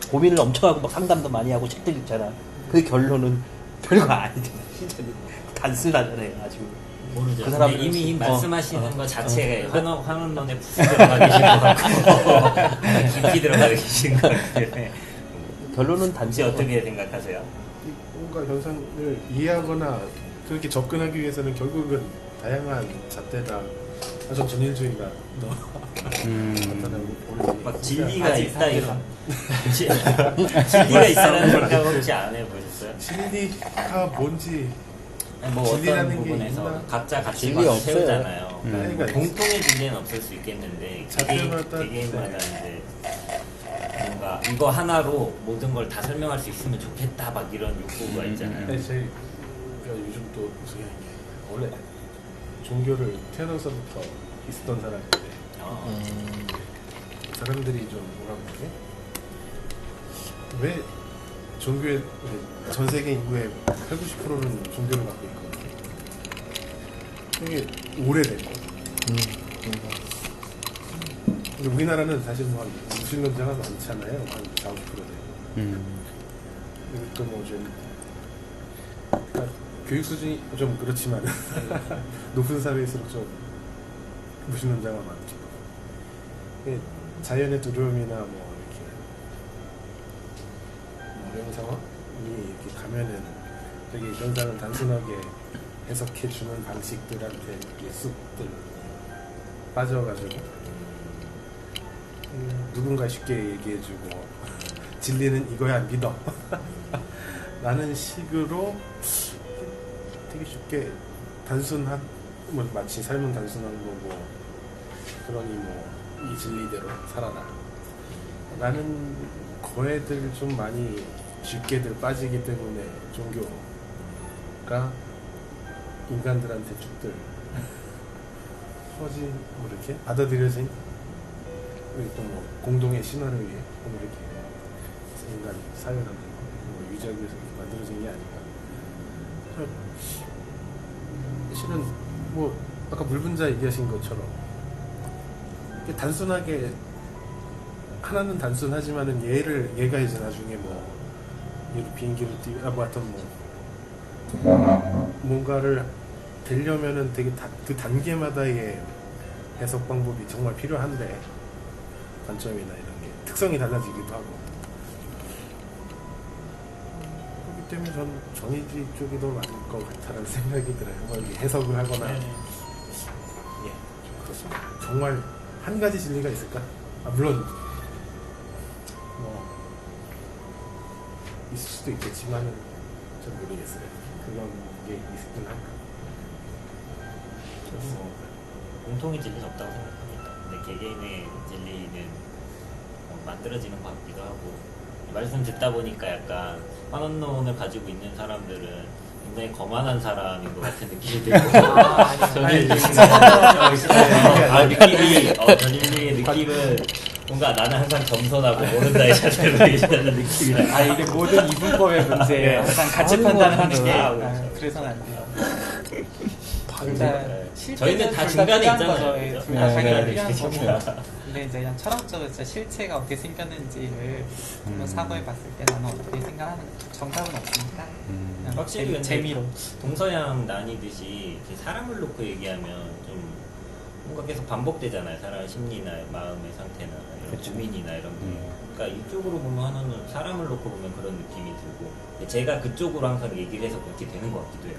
고민을 엄청 하고 막 상담도 많이 하고 책들 읽잖아. 그 결론은 별거 아니잖아. 진짜 단순하잖아요. 아주. 모르죠. 그 사람은 이미 말씀하시는 것 자체가 환원론에 푹 들어가 계신 것 같고 깊이 들어가 계신 것 같아요. 결론은 혹시 단지 어떻게 생각하세요? 뭔가 현상을 이해하거나 그렇게 접근하기 위해서는 결국은 다양한 잣대다. 전 전일주의가 더 나타나고 보는 막 진리가 아직 있다 상대가. 이런 진리가 있다는 생각 혹시 안 해보셨어요? 진리가 뭔지 뭐 어떤 진리라는 게 부분에서 있나? 각자 진리 가치관을 없어요. 세우잖아요. 그러니까 공통의 진리는 없을 수 있겠는데 자체마다 개개인마다 이제 뭔가 이거 하나로 모든 걸 다 설명할 수 있으면 좋겠다 막 이런 욕구가 있잖아요. 제가 요즘 또 무슨 원래 종교를 태어나서부터 있었던 사람인데 사람들이 좀 뭐라 그러지? 왜 종교의 전 세계 인구의 80~90%는 종교를 갖고 있거든요. 되게 오래됐고 근데 우리나라는 사실 뭐 무신론자가 많잖아요. 한 40~50% 되고 또 뭐 좀 그러니까 교육 수준이 좀 그렇지만 높은 사회일수록 좀 무신론자가 많죠. 이게 자연의 두려움이나 뭐 이렇게 어려운 상황이 이렇게 가면은 되게 현상을 단순하게 해석해 주는 방식들한테 이렇게 쑥들 빠져가지고 누군가 쉽게 얘기해주고 진리는 이거야 믿어 라는 식으로 되게 쉽게 단순한 뭐 마치 삶은 단순한 거고 그러니 뭐 이 진리대로 살아라 라는 거에들 좀 많이 쉽게들 빠지기 때문에 종교가 인간들한테 쭉들 퍼진 뭐 이렇게 받아들여진 또 뭐 공동의 신화를 위해 뭐 이렇게 인간 사회라는 뭐 유지하기 위해서 만들어진 게 아닌가. 실은 뭐 아까 물분자 얘기하신 것처럼 단순하게 하나는 단순하지만은 얘가 이제 나중에 뭐 얘로 비행기를 뭐 하여튼 뭐 뭔가를 되려면은 되게 그 단계마다의 해석 방법이 정말 필요한데 관점이나 이런 게 특성이 달라지기도 하고 그렇기 때문에 전 전이주의 쪽이 더 맞을 것 같다는 생각이 들어요. 뭐 이렇게 해석을 하거나 예, 좀 그렇습니다. 정말 한 가지 진리가 있을까? 물론 뭐 있을 수도 있겠지만은 잘 모르겠어요. 그런 게 있긴 할까? 뭐 공통의 진리는 없다고 생각합니다. 근데 개개인의 진리는 만들어지는 것 같기도 하고 말씀 듣다 보니까 약간 환원론을 가지고 있는 사람들은 굉장히 거만한 사람인 것 같은 느낌이 들고 느낌이 전인류의 느낌은 뭔가 나는 항상 겸손하고 모른다의 자세로 계시다는 느낌이 나요. 이게 모든 이분법의 문제예요. 항상 가치 판단하는 게 그래서는 안 돼요. 일단 저희는 다 둘 중간에 필요한 있잖아요. 거죠. 그죠? 둘 다 당연히 네, 필요한 그렇죠. 거고. 근데 이제 그냥 철학적으로 진짜 실체가 어떻게 생겼는지를 한번 사고해 봤을 때 나는 어떻게 생각하는 정답은 없으니까 그냥 확실히 근데 재미로. 동서양 나뉘듯이 이렇게 사람을 놓고 얘기하면 좀 뭔가 계속 반복되잖아요. 사람 심리나 마음의 상태나 이런 그쵸. 고민이나 이런 게. 그러니까 이쪽으로 보면 하나는 사람을 놓고 보면 그런 느낌이 들고 근데 제가 그쪽으로 항상 얘기를 해서 그렇게 되는 것 같기도 해요.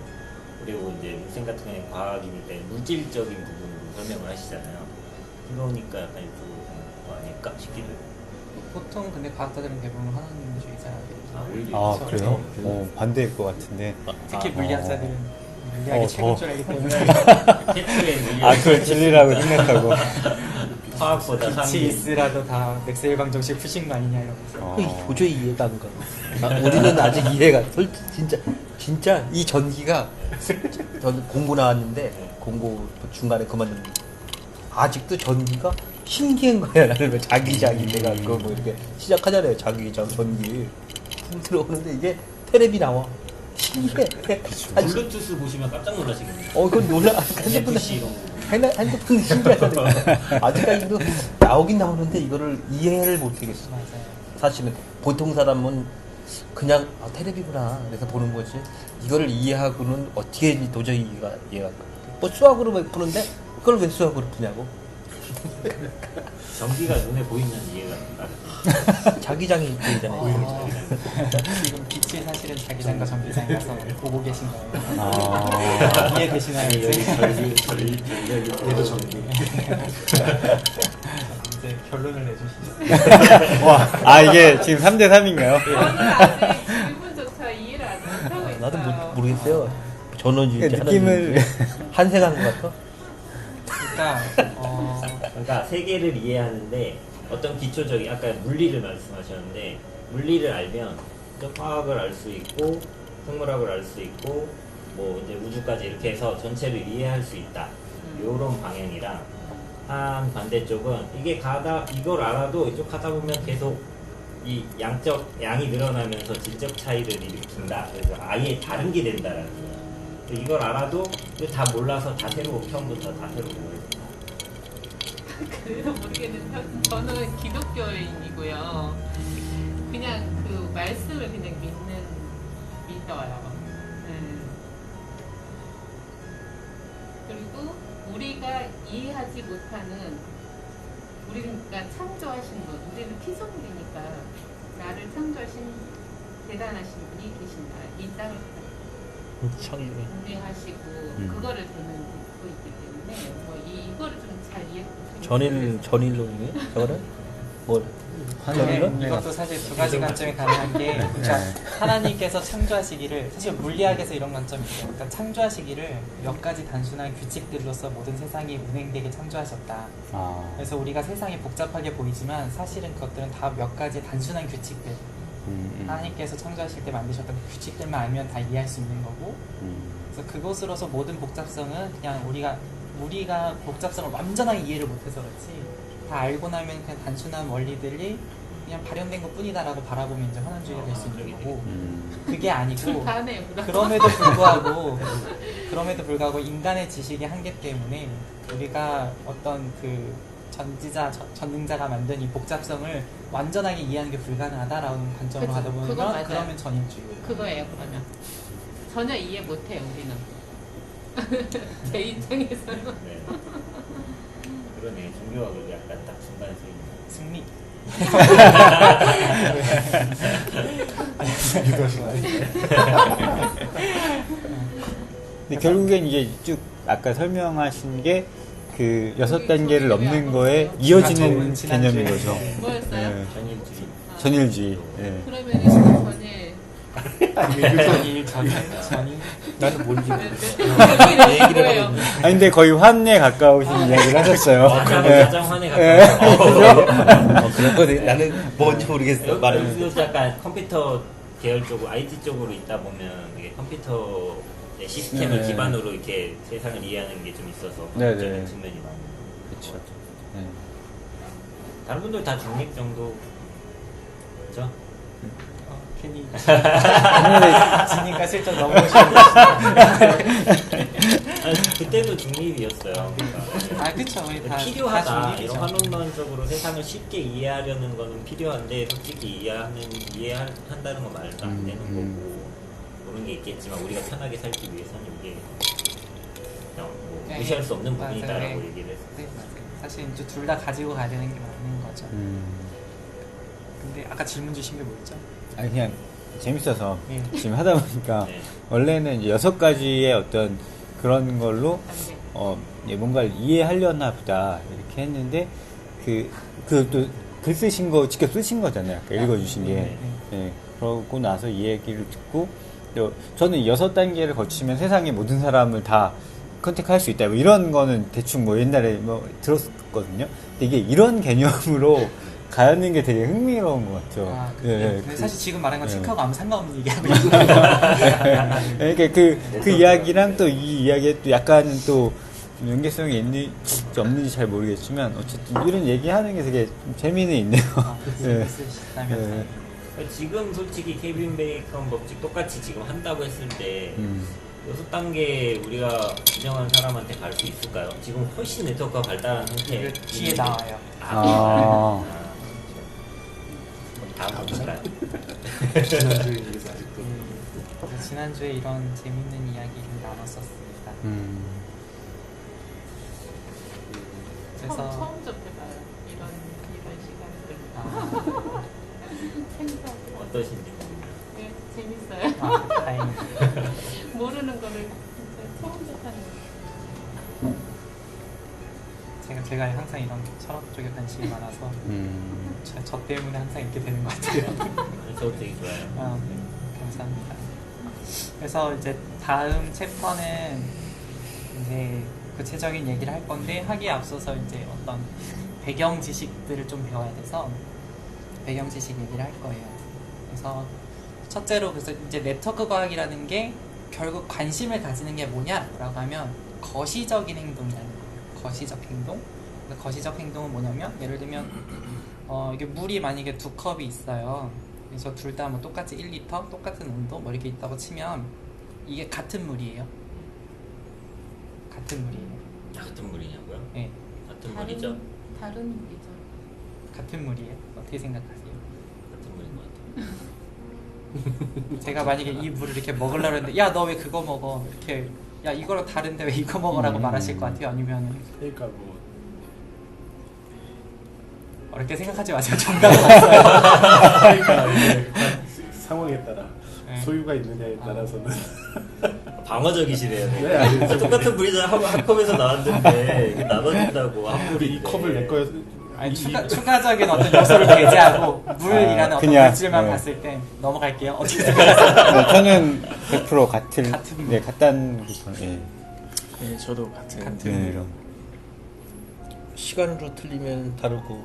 그리고 이제 물생 같은 경우는 과학이니까 물질적인 부분으로 설명을 하시잖아요. 그러니까 약간 이쪽으로 보는 거 아닐까 싶기도 해요. 보통 근데 과학자들은 대부분 하나님주의자들이죠. 아, 오히려 아 그쵸. 그래요? 네. 반대일 것 같은데. 특히 아, 물리학자들은 물리학이 더. 최고인 줄 알기 때문에 태초에 물리 아 그걸 진리라고 생각하고. 화학보다 빛이 상위 있으라도 다 맥스웰 방정식 푸신 거 아니냐 이러면서. 그게 도저히 이해가 안 가. 우리는 아직 이해가 진짜 이 전기가 저는 공고 나왔는데 공고 중간에 그만뒀는데 아직도 전기가 신기한 거야. 나는 왜 자기장이 내가 그거 뭐 이렇게 시작하잖아요. 자기장 전기 훅 들어오는데 이게 테레비 나와. 신기해. 블루투스 보시면 깜짝 놀라시겠네요. 그건 놀라. 핸드폰 NFC 이런 거. 핸드폰 신기하잖아요. 아직까지도 나오긴 나오는데 이거를 이해를 못하겠어. 맞아요. 사실은 보통 사람은 그냥 테레비구나 그래서 보는 거지 이거를 이해하고는 어떻게 도저히 이해가 안 가. 뭐 수학으로 푸는데 그걸 왜 수학으로 푸냐고. 전기가 눈에 보이면 이해가 안 자기장이 보이잖아요. 지금 빛이 사실은 자기장과 전기장이라서 보고 계신 거예요. 아. 이해되시나요? 아니 여기 이제? 얘도 전기. 이제 결론을 내주시죠. 와, 이게 지금 3대 3인가요? 저는 아직 기분조차 이해를 아직 못하고 있어요. 나도 모르겠어요. 전원주의자 느낌을 한생한 것 같아. 그러니까 그러니까 세계를 이해하는데 어떤 기초적인 아까 물리를 말씀하셨는데 물리를 알면 좀 화학을 알 수 있고 생물학을 알 수 있고 뭐 이제 우주까지 이렇게 해서 전체를 이해할 수 있다 요런 방향이랑 한 반대쪽은 이게 이걸 알아도 이쪽 가다 보면 계속 이 양이 늘어나면서 질적 차이를 일으킨다. 그래서 아예 다른 게 된다라는 거예요. 이걸 알아도 다 몰라서 다 새로워 처음부터 다 새로워. 그래서 모르겠는데 저는 기독교인이고요. 그냥 그 말씀을 그냥 믿어요. 그리고 우리가 이해하지 못하는 우리가 창조하신 분, 우리는 피조물이니까 나를 창조하신 대단하신 분이 계신다. 이 땅을 운행하시고 그거를 되는 있기 때문에 뭐 이거를 좀 잘 이해. 전일로 이게 저거는 뭘? 네, 이것도 사실 두 가지 관점이 가능한 게 그러니까 하나님께서 창조하시기를 사실 물리학에서 이런 관점이 있어요. 그러니까 창조하시기를 몇 가지 단순한 규칙들로서 모든 세상이 운행되게 창조하셨다. 아. 그래서 우리가 세상이 복잡하게 보이지만 사실은 그것들은 다 몇 가지 단순한 규칙들. 하나님께서 창조하실 때 만드셨던 그 규칙들만 알면 다 이해할 수 있는 거고 그래서 그것으로서 모든 복잡성은 그냥 우리가 복잡성을 완전하게 이해를 못해서 그렇지 다 알고 나면 그냥 단순한 원리들이 그냥 발현된 것 뿐이다라고 바라보면 이제 환원주의가 될 수 있는 거고 그게 아니고 다 하네요. 그럼에도 불구하고 인간의 지식의 한계 때문에 우리가 어떤 그 전능자가 만든 이 복잡성을 완전하게 이해하는 게 불가능하다라는 관점으로 그치, 가다 보면 그건 맞아요. 그러면 전인주의. 그거예요. 그러면 전혀 이해 못해요. 우리는 제 입장에서는. 네. 그러네. 종교가 그게 약간 딱 중간에 서 있는. 승리. 유도하시나요? 근데 결국엔 이게 쭉 아까 설명하신 게 그 6단계를 넘는 거에 이어지는 개념인 거죠. 뭐였어요? 네. 전일주의. 전일주의. 네. 그러면 전에 전인. 나는 뭔지 얘기를 뭐예요? 아니 근데 거의 환에 가까우신 이야기를 하셨어요. 가장 환에 가까워. 그런 거 나는 뭔지 모르겠어. 말을 요즘 약간 컴퓨터 계열 쪽으로 IT 쪽으로 있다 보면 이게 컴퓨터 시스템을 네. 기반으로 이렇게 세상을 이해하는 게 좀 있어서 네, 그런 네. 측면이 많아요. 그렇죠. 네. 다른 분들 다 중립 정도 그렇죠? 괜히 지니까 슬쩍 넘어오시는 그때도 중립이었어요. 아 그쵸 우리 다 필요하다. 다 이런 중립이죠. 환원론적으로 세상을 쉽게 이해하려는 거는 필요한데 솔직히 이해한다는 건 말도 안 되는 거고 그런 게 있겠지만 우리가 편하게 살기 위해서는 이게 그냥 뭐 네. 무시할 수 없는 맞아요. 부분이다라고 네. 얘기를 했어요. 네, 맞아요. 사실 이제 둘 다 가지고 가야 되는 게 맞는 거죠. 근데 아까 질문 주신 게 뭐였죠? 아니 그냥 재밌어서 네. 지금 하다 보니까 네. 원래는 이제 6가지의 어떤 그런 걸로 이제 뭔가를 이해하려나 보다 이렇게 했는데 또 글 쓰신 거 직접 쓰신 거잖아요. 아까 읽어주신 게. 네. 네. 그러고 나서 이 얘기를 듣고 저는 6단계를 거치면 세상의 모든 사람을 다 컨택할 수 있다. 뭐 이런 거는 대충 뭐 옛날에 뭐 들었거든요. 근데 이게 이런 개념으로 가는 게 되게 흥미로운 것 같죠. 아, 예, 근데 사실 지금 말한 건 예. 체크하고 아무 상관없는 얘기하고 있어요. 그러니까 그 이야기랑 또 이 이야기에 또 약간은 또 연계성이 있는지 없는지 잘 모르겠지만 어쨌든 이런 얘기하는 게 되게 좀 재미는 있네요. 예. 있으시다면 지금 솔직히 케빈 베이컨 법칙 똑같이 지금 한다고 했을 때 6단계 우리가 인정한 사람한테 갈 수 있을까요? 지금 훨씬 네트워크가 발달한 상태. 그 뒤에 나와요. 다음 볼까요? 지난주에 비해서 아직도 그래서 지난주에 이런 재밌는 이야기를 나눴었습니다. 그래서 처음 접해봐요. 이런 시간들. 생각. 어떠신지. 네, 재밌어요. 다행입니다. 모르는 거를 진짜 처음 접하는 거. 제가 항상 이런 철학 쪽에 관심이 많아서 저 때문에 항상 있게 되는 것 같아요. 저도 되게 좋아요. 네, 감사합니다. 그래서 이제 다음 챕터는 이제 구체적인 얘기를 할 건데 하기에 앞서서 이제 어떤 배경 지식들을 좀 배워야 돼서 배경 지식 얘기를 할 거예요. 그래서 첫째로 그래서 이제 네트워크 과학이라는 게 결국 관심을 가지는 게 뭐냐라고 하면 거시적인 행동이라는 거예요. 거시적 행동. 그러니까 거시적 행동은 뭐냐면 예를 들면 이게 물이 만약에 2컵이 있어요. 그래서 둘 다 뭐 똑같이 1리터, 똑같은 온도 뭐 이렇게 있다고 치면 이게 같은 물이에요. 같은 물이에요. 같은 물이냐고요? 네, 같은 물이죠? 다른 물이죠. 같은 물이에요. 어떻게 생각하세요? 같은 물인 것 같아요. 제가 만약에 이 물을 이렇게 먹으려고 했는데 야 너 왜 그거 먹어? 이렇게 야 이거랑 다른데 왜 이거 먹으라고 말하실 것 같아요? 아니면 그러니까 뭐 어렵게 생각하지 마세요. 정답은 없어요. 그러니까 이게 상황에 따라 네. 소유가 있느냐에 따라서는 방어적이시네요. 네, 아니, 똑같은 물이잖아. 한 컵에서 나왔는데 이게 나눠준다고 한 우리 물이 이 컵을 내 거에 아니, 추가적인 어떤 요소를 배제하고 물이라는 어떤 그냥, 물질만 네. 봤을 때 넘어갈게요. 어떻게 생각하세요? 저는 100% 같은 물. 같다는 부분. 예. 네, 저도 같은 네. 시간으로 틀리면 다르고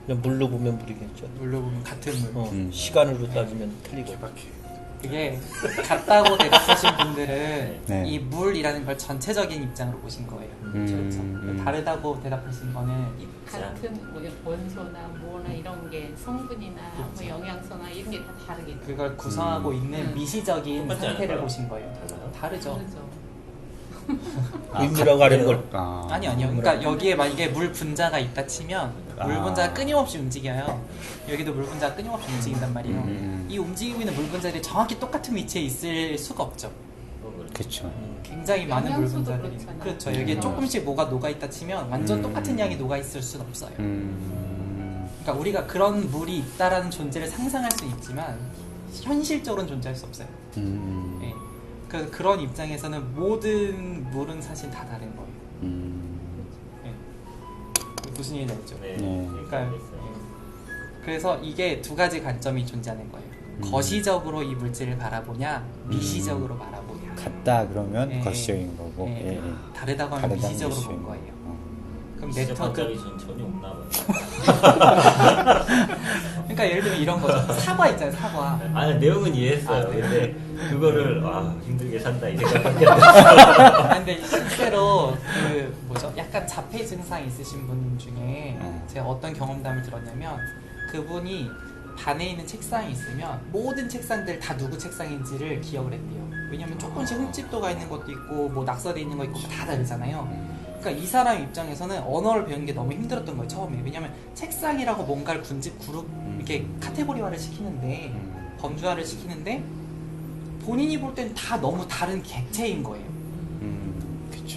그냥 물로 보면 물이겠죠. 물로 보면 같은 물. 시간으로 따지면 틀리고. 그게 같다고 대답하신 분들은 네. 이 물이라는 걸 전체적인 입장으로 보신 거예요. 그렇죠. 다르다고 대답하신 거는 같은 뭐 원소나 뭐나 이런 게 성분이나 뭐 영양소나 이런 게 다 다르겠죠. 그걸 구성하고 있는 미시적인 똑같지 상태를 않을까요? 보신 거예요. 다르죠. 다르죠. 의미라고 하는 걸 아니요. 그러니까 여기에 만약에 물 분자가 있다 치면 물 분자가 끊임없이 움직여요. 여기도 물 분자가 끊임없이 움직인단 말이에요. 이 움직이고 있는 물 분자들이 정확히 똑같은 위치에 있을 수가 없죠. 그렇죠. 굉장히 많은 물 영양소도 분자들이. 그렇잖아요. 그렇죠. 여기에 조금씩 뭐가 녹아 있다 치면 완전 똑같은 양이 녹아 있을 수는 없어요. 그러니까 우리가 그런 물이 있다라는 존재를 상상할 수 있지만 현실적으로는 존재할 수 없어요. 예. 그런 입장에서는 모든 물은 사실 다 다른 거예요. 예. 무슨 얘기인지 알죠? 네. 그러니까 그래서 이게 두 가지 관점이 존재하는 거예요. 거시적으로 이 물질을 바라보냐, 미시적으로 바라보냐. 같다 그러면 예, 거시적인 거고 예. 예, 예. 다르다고 하면 다르다는 미시적으로 미시적인 본 거예요. 그럼 진짜 반짝이 네트워크. 전혀 없나 봐요. 그러니까 예를 들면 이런 거죠. 사과 있잖아요, 사과. 아니 내용은 이해했어요. 아, 그래요? 근데 그거를 힘들게 산다 이 생각밖에 안 들어요. 근데 실제로 그 뭐죠? 약간 자폐 증상 있으신 분 중에 제가 어떤 경험담을 들었냐면 그분이 반에 있는 책상이 있으면 모든 책상들 다 누구 책상인지를 기억을 했대요. 왜냐면 조금씩 흠집도가 있는 것도 있고 뭐 낙서돼 있는 거 있고 다 다르잖아요. 그러니까 이 사람 입장에서는 언어를 배우는 게 너무 힘들었던 거예요, 처음에. 왜냐면 책상이라고 뭔가를 군집 그룹 이렇게 카테고리화를 시키는데 범주화를 시키는데 본인이 볼 땐 다 너무 다른 객체인 거예요.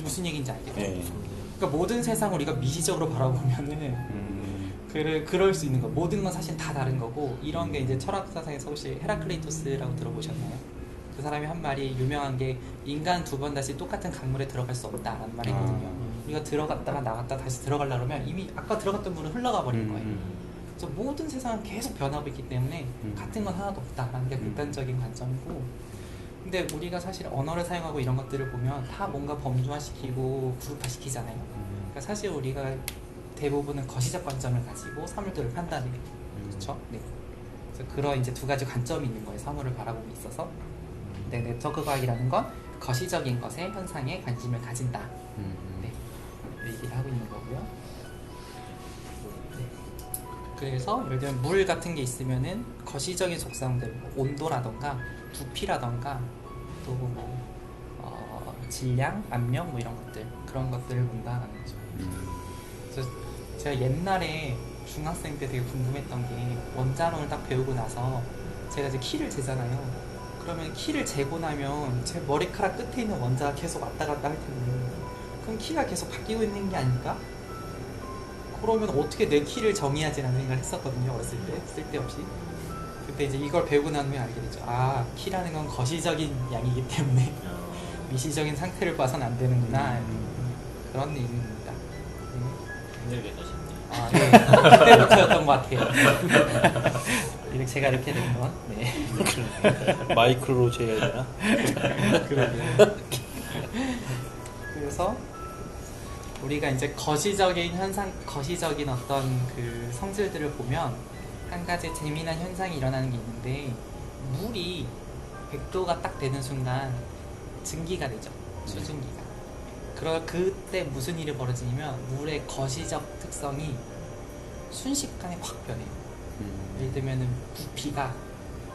무슨 얘기인지 알겠죠? 예. 그러니까 모든 세상을 우리가 미시적으로 바라보면은 그럴 수 있는 거. 모든 건 사실 다 다른 거고 이런 게 이제 철학 사상에서 혹시 헤라클레이토스라고 들어보셨나요? 그 사람이 한 말이 유명한 게 인간 두 번 다시 똑같은 강물에 들어갈 수 없다라는 말이거든요. 우리가 들어갔다가 나갔다 다시 들어가려고 하면 이미 아까 들어갔던 물은 흘러가 버린 거예요. 그래서 모든 세상은 계속 변하고 있기 때문에 같은 건 하나도 없다라는 게 극단적인 관점이고 근데 우리가 사실 언어를 사용하고 이런 것들을 보면 다 뭔가 범주화시키고 그룹화시키잖아요. 그러니까 사실 우리가 대부분은 거시적 관점을 가지고 사물들을 판단해요. 그렇죠? 네. 그래서 그런 이제 두 가지 관점이 있는 거예요. 사물을 바라보고 있어서. 네, 네트워크 과학이라는 건 거시적인 것에 현상에 관심을 가진다. 네. 얘기를 하고 있는 거고요. 네. 그래서 예를 들면 물 같은 게 있으면은 거시적인 속성들, 뭐 온도라던가 부피라던가 또 뭐 질량, 압력 뭐 이런 것들 그런 것들을 본다는 거죠. 그래서 제가 옛날에 중학생 때 되게 궁금했던 게 원자론을 딱 배우고 나서 제가 이제 키를 재잖아요. 그러면 키를 재고 나면 제 머리카락 끝에 있는 원자가 계속 왔다 갔다 할 텐데 그럼 키가 계속 바뀌고 있는 게 아닐까? 그러면 어떻게 내 키를 정의하지라는 생각을 했었거든요. 어렸을 때 쓸데없이. 근데 이제 이걸 배우고 난 후에 알게 되죠. 아, 키라는 건 거시적인 양이기 때문에 미시적인 상태를 봐서는 안 되는구나. 그런 의미입니다. 힘들게 사셨네요. 아, 네. 그때부터였던 것 같아요. 이렇게 제가 이렇게 된 건. 네. 마이크로로 재야 되나? 그러게요. 그래서 우리가 이제 거시적인 현상, 거시적인 어떤 그 성질들을 보면 한 가지 재미난 현상이 일어나는 게 있는데 물이 100도가 딱 되는 순간 증기가 되죠. 수증기가. 그때 무슨 일이 벌어지냐면 물의 거시적 특성이 순식간에 확 변해요. 예를 들면은 부피가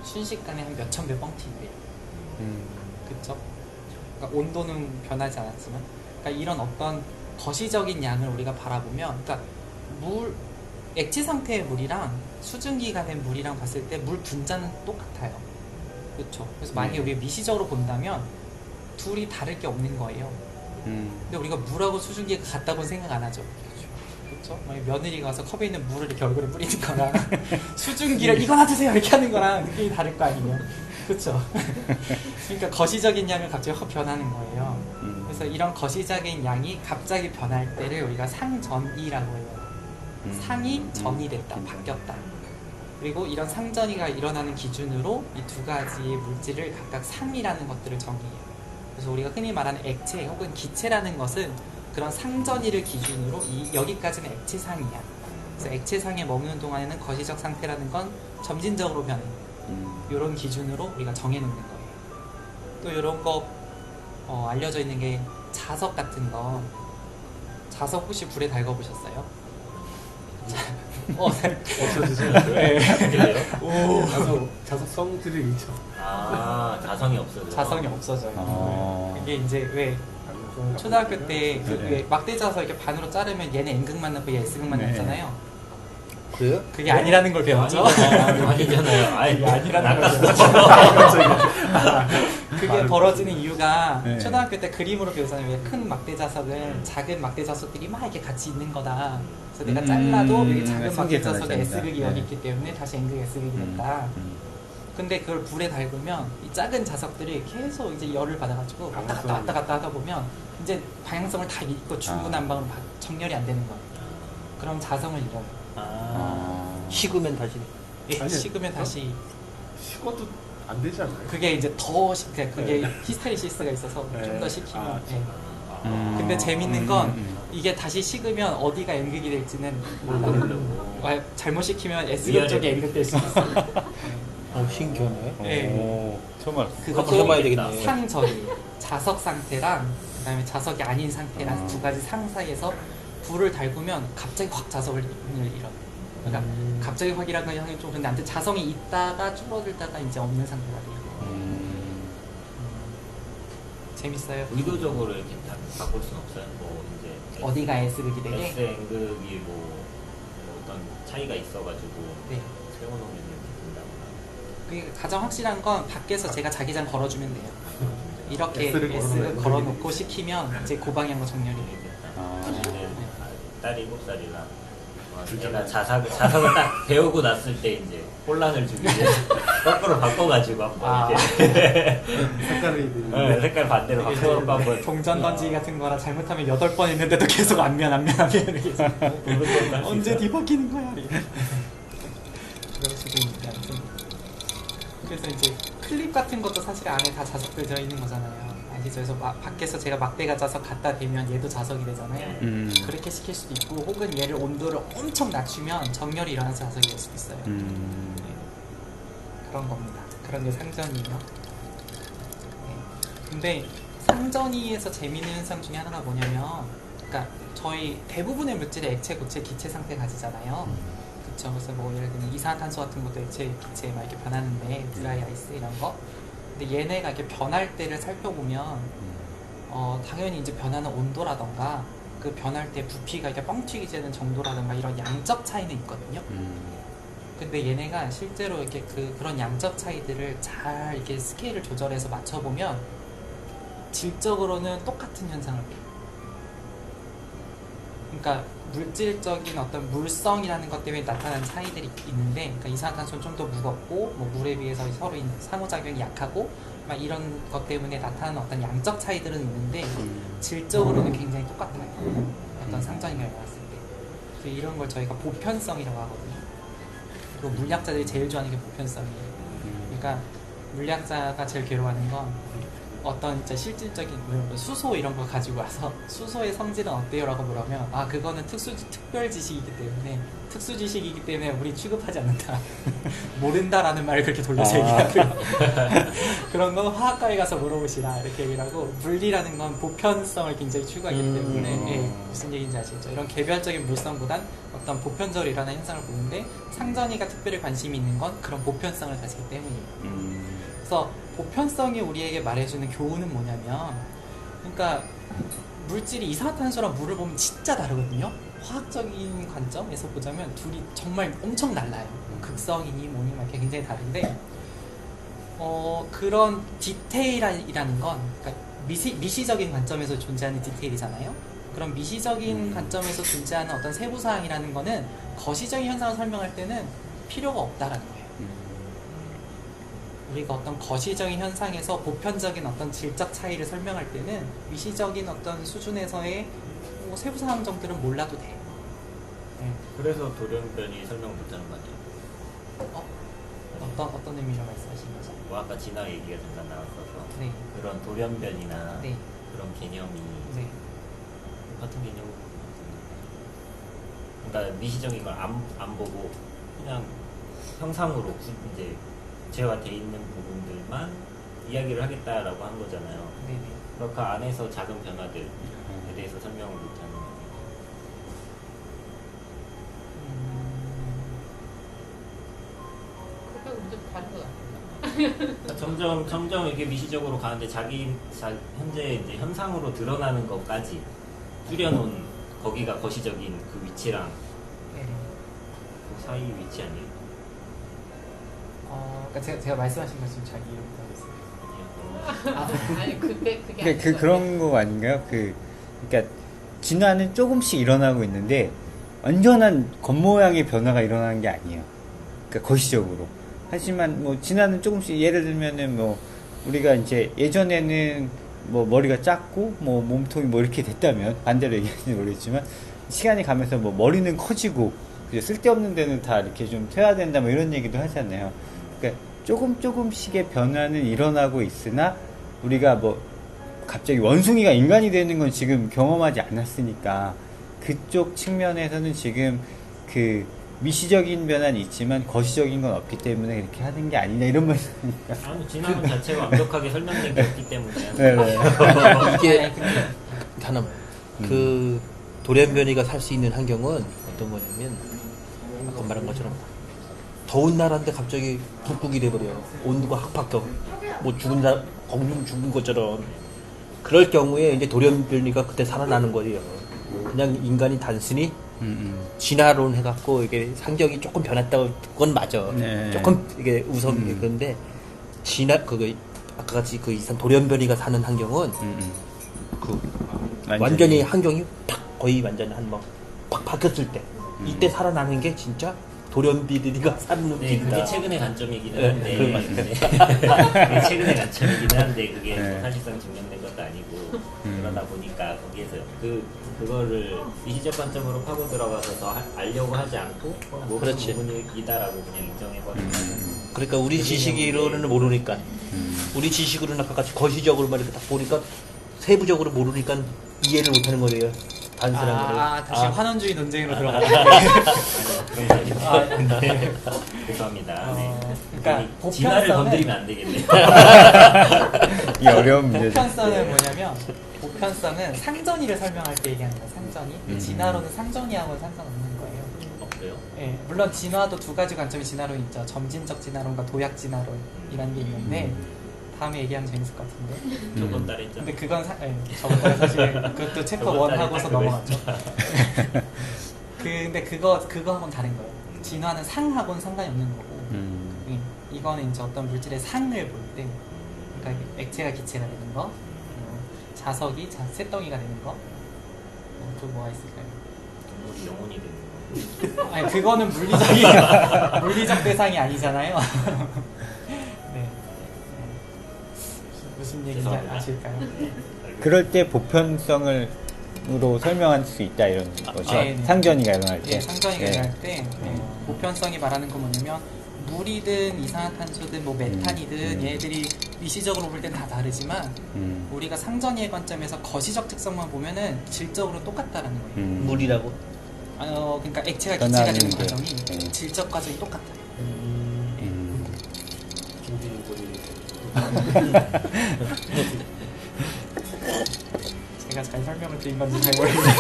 순식간에 한 몇천 배 뻥튀기돼요. 그쵸? 그러니까 온도는 변하지 않았지만 그러니까 이런 어떤 거시적인 양을 우리가 바라보면 그러니까 액체 상태의 물이랑 수증기가 된 물이랑 봤을 때 물 분자는 똑같아요. 그렇죠. 그래서 만약에 우리가 미시적으로 본다면 둘이 다를 게 없는 거예요. 근데 우리가 물하고 수증기가 같다고는 생각 안 하죠. 그렇죠? 만약에 며느리가 와서 컵에 있는 물을 이렇게 얼굴에 뿌리는 거랑 수증기를 이거 놔두세요 이렇게 하는 거랑 느낌이 다를 거 아니에요. 그렇죠? 그러니까 거시적인 양을 갑자기 확 변하는 거예요. 그래서 이런 거시적인 양이 갑자기 변할 때를 우리가 상전이라고 해요. 상이 전이 됐다, 바뀌었다. 그리고 이런 상전이가 일어나는 기준으로 이 두 가지의 물질을 각각 상이라는 것들을 정의해요. 그래서 우리가 흔히 말하는 액체 혹은 기체라는 것은 그런 상전이를 기준으로 여기까지는 액체상이야. 그래서 액체상에 머무는 동안에는 거시적 상태라는 건 점진적으로 변해. 이런 기준으로 우리가 정해놓는 거예요. 또 이런 거 알려져 있는 게 자석 같은 거. 자석 혹시 불에 달궈보셨어요? 없어지죠? 네. 자석 성질이 있죠. 아, 자성이 없어져요. 자성이 없어져요. 이게 이제 왜 초등학교 때 왜 막대 자석 이렇게 반으로 자르면 얘는 N극만 넣고 얘 S극만 넣잖아요. 그래요? 그게 아니라는 걸 배웠죠. 아니잖아요. 아니, 아니라는 걸 배웠죠. 그게 벌어지는 이유가 네. 초등학교 때 그림으로 배우잖아요. 왜 큰 막대 자석은 작은 막대 자석들이 막 이렇게 같이 있는 거다. 그래서 내가 잘라도 여기 작은 막대 자석에 S극이 여기 있기 때문에 다시 N극 S극이 됐다. 근데 그걸 불에 달구면 이 작은 자석들이 계속 이제 열을 받아가지고 왔다 갔다 하다 보면 이제 방향성을 다 잃고 중구난방으로 정렬이 안 되는 거예요. 그럼 자성을 잃어요. 식으면 다시 예, 아니, 식으면 다시 식어도 안 되지 않나요? 그게 이제 더 그게 히스테리시스가 있어서 좀 더 식히면 예. 근데 재밌는 건 이게 다시 식으면 어디가 N극이 될지는 몰라요. 잘못 식히면 S극 쪽에 N극 될 수 있어요. 신기하네. 네. 정말 그것도 봐야 되겠네. 상전이에요. 자석 상태랑 그다음에 자석이 아닌 상태랑 두 가지 상 사이에서 불을 달구면 갑자기 확 자석을 잃어요. 그러니까 갑자기 확이라는 건 좀 근데 아무튼 자성이 있다가 줄어들다가 이제 없는 상태가 돼요. 재밌어요. 의도적으로 이렇게 다 바꿀 수는 없어요. 뭐 이제 어디가 S극이 되게? S N극이 뭐 어떤 차이가 있어가지고 네. 세워놓으면 이렇게 된다거나. 그게 가장 확실한 건 밖에서 제가 자기장 걸어주면 돼요. 이렇게 S를 S를 걸어놓고 시키면 이제 고방향으로 정렬이 돼요. 저는 딸이 7살이라 제가 자석을 딱 배우고 났을 때 이제 혼란을 주기 위해서 거꾸로 바꿔가지고 한번 이렇게 색깔이 네, 색깔 반대로 바꿔놓고 한번 동전 던지기 같은 거라 잘못하면 8번 했는데도 계속 안면 계속 언제 뒤바뀌는 거야? 그럴 수도 있는데 아무튼 그래서 이제 클립 같은 것도 사실 안에 다 자석들 들어있는 거잖아요. 아시죠? 그래서 밖에서 제가 막대가 자석 갖다 대면 얘도 자석이 되잖아요. 그렇게 시킬 수도 있고 혹은 얘를 온도를 엄청 낮추면 정렬이 일어나서 자석이 될 수도 있어요. 네. 그런 겁니다. 그런 게 상전이에요. 네. 근데 상전이에서 재미있는 현상 중에 하나가 뭐냐면 그러니까 저희 대부분의 물질의 액체, 고체, 기체 상태 가지잖아요. 그쵸? 그래서 뭐 예를 들면 이산화탄소 같은 것도 액체, 기체 막 이렇게 변하는데 드라이 아이스 이런 거. 근데 얘네가 이렇게 변할 때를 살펴보면 당연히 이제 변하는 온도라던가 그 변할 때 부피가 이렇게 뻥튀기 되는 정도라던가 이런 양적 차이는 있거든요. 근데 얘네가 실제로 이렇게 그런 양적 차이들을 잘 이렇게 스케일을 조절해서 맞춰보면 질적으로는 똑같은 현상을 보여요. 그러니까 물질적인 어떤 물성이라는 것 때문에 나타나는 차이들이 있는데, 그러니까 이산화탄소는 좀 더 무겁고 뭐 물에 비해서 서로 상호작용이 약하고 막 이런 것 때문에 나타나는 어떤 양적 차이들은 있는데 질적으로는 굉장히 똑같아요. 어떤 상전이가 일어났을 때. 그래서 이런 걸 저희가 보편성이라고 하거든요. 그리고 물리학자들이 제일 좋아하는 게 보편성이에요. 그러니까 물리학자가 제일 괴로워하는 건 어떤 진짜 실질적인 수소 이런 거 가지고 와서 수소의 성질은 어때요? 라고 물으면 그거는 특별 지식이기 때문에 우리 취급하지 않는다. 모른다라는 말을 그렇게 돌려서 얘기하고요. 그런 건 화학과에 가서 물어보시라 이렇게 얘기를 하고, 물리라는 건 보편성을 굉장히 추구하기 때문에 무슨 얘기인지 아시겠죠? 이런 개별적인 물성보단 어떤 보편적으로 일어나는 현상을 보는데 상전이가 특별히 관심이 있는 건 그런 보편성을 가지기 때문이에요. 그래서 보편성이 우리에게 말해주는 교훈은 뭐냐면, 그러니까 물질이 이산화탄소랑 물을 보면 진짜 다르거든요. 화학적인 관점에서 보자면 둘이 정말 엄청 달라요. 극성이니 뭐니 막 이렇게 굉장히 다른데 그런 디테일이라는 건 그러니까 미시적인 관점에서 존재하는 디테일이잖아요. 그런 미시적인 관점에서 존재하는 어떤 세부사항이라는 거는 거시적인 현상을 설명할 때는 필요가 없다라는 거예요. 우리가 어떤 거시적인 현상에서 보편적인 어떤 질적 차이를 설명할 때는 미시적인 어떤 수준에서의 세부사항 정도는 몰라도 돼. 네. 그래서 돌연변이 설명 못하는 거 아니에요? 어떤 의미로 말씀하시는 거죠? 뭐 아까 진화 얘기가 잠깐 나왔어서 네. 그런 돌연변이나 네. 그런 개념이 네. 같은 개념으로 그러니까 미시적인 걸 안 보고 그냥 형상으로 이제 제가 돼 있는 부분들만 이야기를 하겠다라고 한 거잖아요. 네네. 그 안에서 작은 변화들에 대해서 설명을 못하는 거예요. 그게 좀 다른 것 같아요. 그러니까 점점 이게 미시적으로 가는데 현재 이제 현상으로 드러나는 것까지 줄여놓은 거기가 거시적인 그 위치랑 네네. 그 사이 위치 아니에요? 그러니까 제가 말씀하신 말씀 잘 이해 못하겠어요. 아니 그게 아니죠. 그런 거 아닌가요? 그러니까 진화는 조금씩 일어나고 있는데 완전한 겉모양의 변화가 일어나는 게 아니에요. 그러니까 거시적으로. 하지만 뭐 진화는 조금씩, 예를 들면은 뭐 우리가 이제 예전에는 뭐 머리가 작고 뭐 몸통이 뭐 이렇게 됐다면, 반대로 얘기하는지 모르겠지만 시간이 가면서 뭐 머리는 커지고 쓸데없는 데는 다 이렇게 좀 퇴화된다 뭐 이런 얘기도 하잖아요. 그러니까 조금씩의 변화는 일어나고 있으나 우리가 뭐 갑자기 원숭이가 인간이 되는 건 지금 경험하지 않았으니까 그쪽 측면에서는 지금 그 미시적인 변화는 있지만 거시적인 건 없기 때문에 그렇게 하는 게 아니냐 이런 말씀이니까. 아니 진화론 자체가 완벽하게 설명된 게 없기 때문에. 네네. 이게 하나만 그 돌연변이가 살 수 있는 환경은 어떤 거냐면 아까 말한 것처럼 더운 나라인데 갑자기 북극이 돼버려. 온도가 확 바뀌어. 뭐 공중 죽은 것처럼. 그럴 경우에 이제 돌연변이가 그때 살아나는 거예요. 그냥 인간이 단순히 진화론 해갖고 이게 환경이 조금 변했다고, 그건 맞아. 네. 조금 이게 그런데 아까 같이 그 이상 돌연변이가 사는 환경은 그 완전히. 완전히 환경이 팍 거의 완전히 팍 바뀌었을 때 이때 살아나는 게 진짜 돌연변이가 사는 네, 길이다. 그게 최근의 관점이기는 네, 한데, 그건 맞아요. 그게 최근의 관점이기는 한데 그게 네. 뭐 사실상 증명된 것도 아니고 그러다 보니까 거기에서 그거를 미시적 관점으로 파고 들어가서 더 알려고 하지 않고 뭐 그런 그렇지. 부분이다라고 그냥 인정해버리는. 그러니까 우리 지식으로는 모르니까 우리 지식으로는 아까 같이 거시적으로만 이렇게 딱 보니까 세부적으로 모르니까 이해를 못하는 거예요. 단순한 거를. 다시 환원주의 논쟁으로 들어가요. 그런 거 아니고. 아, 네. 죄송합니다. 네. 그러니까 괜히 진화를 보편성은- 건드리면 안 되겠네요. 이 어려운 문제죠. 보편성은 뭐냐면 보편성은 상전이를 설명할 때 얘기하는 거예요. 상전이. 진화론은 상전이하고는 상관없는 거예요. 그래요? 예, 물론 진화도 두 가지 관점의 진화론이 있죠. 점진적 진화론과 도약 진화론이라는 게 있는데 다음에 얘기하면 재밌을 것 같은데. 저번 달에 했잖아요. 근데 그건 저번 달에 사실 그것도 챕터 저번 1 달에 하고서 딱 넘어갔죠. 근데 그거하고는 다른 거예요. 진화는 상하고는 상관이 없는 거고. 이거는 이제 어떤 물질의 상을 볼 때, 그러니까 액체가 기체가 되는 거, 자석이 쇳덩이가 되는 거, 또 뭐가 있을까요? 동물이 영혼이 되는 거. 아니 그거는 물리적 대상이 아니잖아요. 네. 무슨 얘기인지 죄송합니다. 아실까요? 그럴 때 보편성으로 설명할 수 있다 이런 거죠. 네, 네. 상전이가 일어날 때. 예, 상전이가 네. 일어날 때 보편성이 말하는 건 뭐냐면 물이든 이산화탄소든 뭐 메탄이든 얘들이 미시적으로 볼 땐 다 다르지만 우리가 상전이의 관점에서 거시적 특성만 보면은 질적으로 똑같다라는 거예요. 물이라고. 그러니까 액체가 기체가 되는 변하는 게, 과정이 네. 질적 과정이 똑같아요. 제가 잘 설명을 드린 건지 잘 모르겠어요.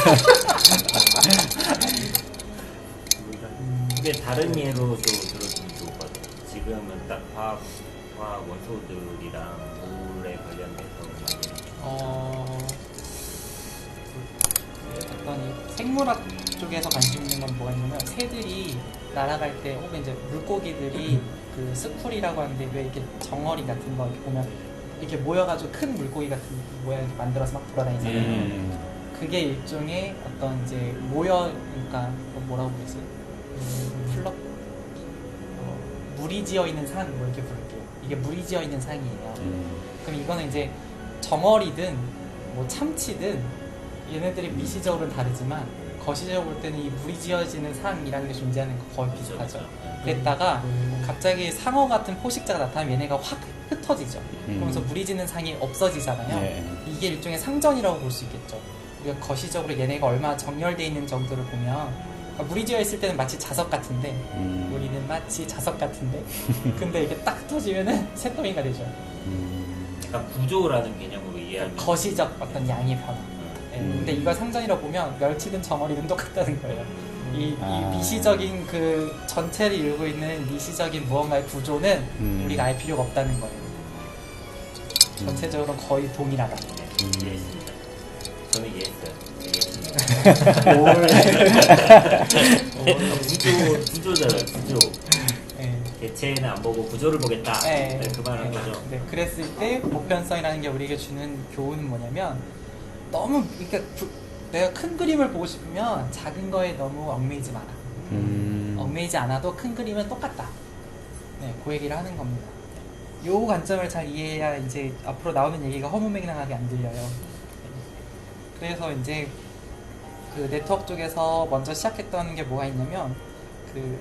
그게 다른 예로도 들어주면 좋을 것 같아요. 지금은 딱 화학 원소들이랑 물에 관련돼서 어떤 이 생물학 쪽에서 관심 있는 건 뭐가 있냐면 새들이 날아갈 때 혹은 이제 물고기들이 그 스쿨이라고 하는데 왜 이렇게 정어리 같은 거 이렇게 보면 이렇게 모여가지고 큰 물고기 같은 모양 이렇게 만들어서 막 돌아다니잖아요. 그게 일종의 어떤 이제 그러니까 뭐라고 부르지? 플럭 물이 지어 있는 상 뭐 이렇게 부를게요. 이게 물이 지어 있는 상이에요. 그럼 이거는 이제 정어리든 뭐 참치든 얘네들이 미시적으로는 다르지만 거시적으로 볼 때는 이 물이 지어지는 상이라는 게 존재하는 거 거의 비슷하죠. 그랬다가 갑자기 상어 같은 포식자가 나타나면 얘네가 확 흩어지죠. 그러면서 물이 지는 상이 없어지잖아요. 네. 이게 일종의 상전이라고 볼 수 있겠죠. 우리가 거시적으로 얘네가 얼마나 정렬되어 있는 정도를 보면 물이 지어 있을 때는 마치 자석 같은데 우리는 마치 자석 같은데 근데 이게 딱 흩어지면은 새똥이가 되죠. 약간 구조라는 개념으로 이해하면 거시적 어떤 양의 변화. 네, 근데 이걸 상전이라고 보면 멸치든 정어리든 똑같다는 거예요. 이 미시적인 그 전체를 이루고 있는 미시적인 무언가의 구조는 우리가 알 필요가 없다는 거예요. 전체적으로 거의 동일하다. 이해했습니다. 저는 이해했어요. 구조잖아요. 구조. 네. 개체는 안 보고 구조를 보겠다. 네, 그 말한 거죠. 네, 그랬을 때 보편성이라는 게 우리에게 주는 교훈은 뭐냐면 너무 그러니까 내가 큰 그림을 보고 싶으면 작은 거에 너무 얽매이지 마라. 얽매이지 않아도 큰 그림은 똑같다. 네, 그 얘기를 하는 겁니다. 요 관점을 잘 이해해야 이제 앞으로 나오는 얘기가 허무맹랑하게 안 들려요. 그래서 이제 그 네트워크 쪽에서 먼저 시작했던 게 뭐가 있냐면 그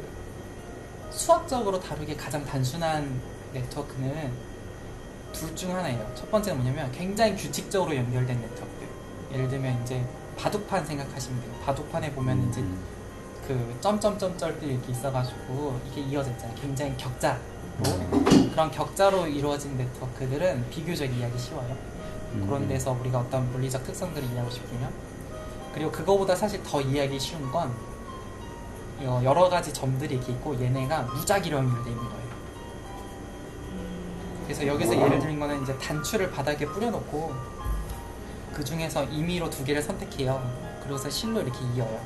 수학적으로 다루기 가장 단순한 네트워크는 둘 중 하나예요. 첫 번째는 뭐냐면 굉장히 규칙적으로 연결된 네트워크. 예를 들면 이제 바둑판 생각하시면 돼요. 바둑판에 보면 이제 그 점점점점들이 이렇게 있어가지고 이게 이어져 있잖아요. 굉장히 격자로 그런 격자로 이루어진 네트워크들은 비교적 이해하기 쉬워요. 그런 데서 우리가 어떤 물리적 특성들을 이해하고 싶으면 그리고 그거보다 사실 더 이해하기 쉬운 건 여러 가지 점들이 이렇게 있고 얘네가 무작위로 연결되어 있는 거예요. 그래서 여기서 예를 드는 거는 이제 단추를 바닥에 뿌려놓고 그 중에서 임의로 2개를 선택해요. 그러고서 실로 이렇게 이어요.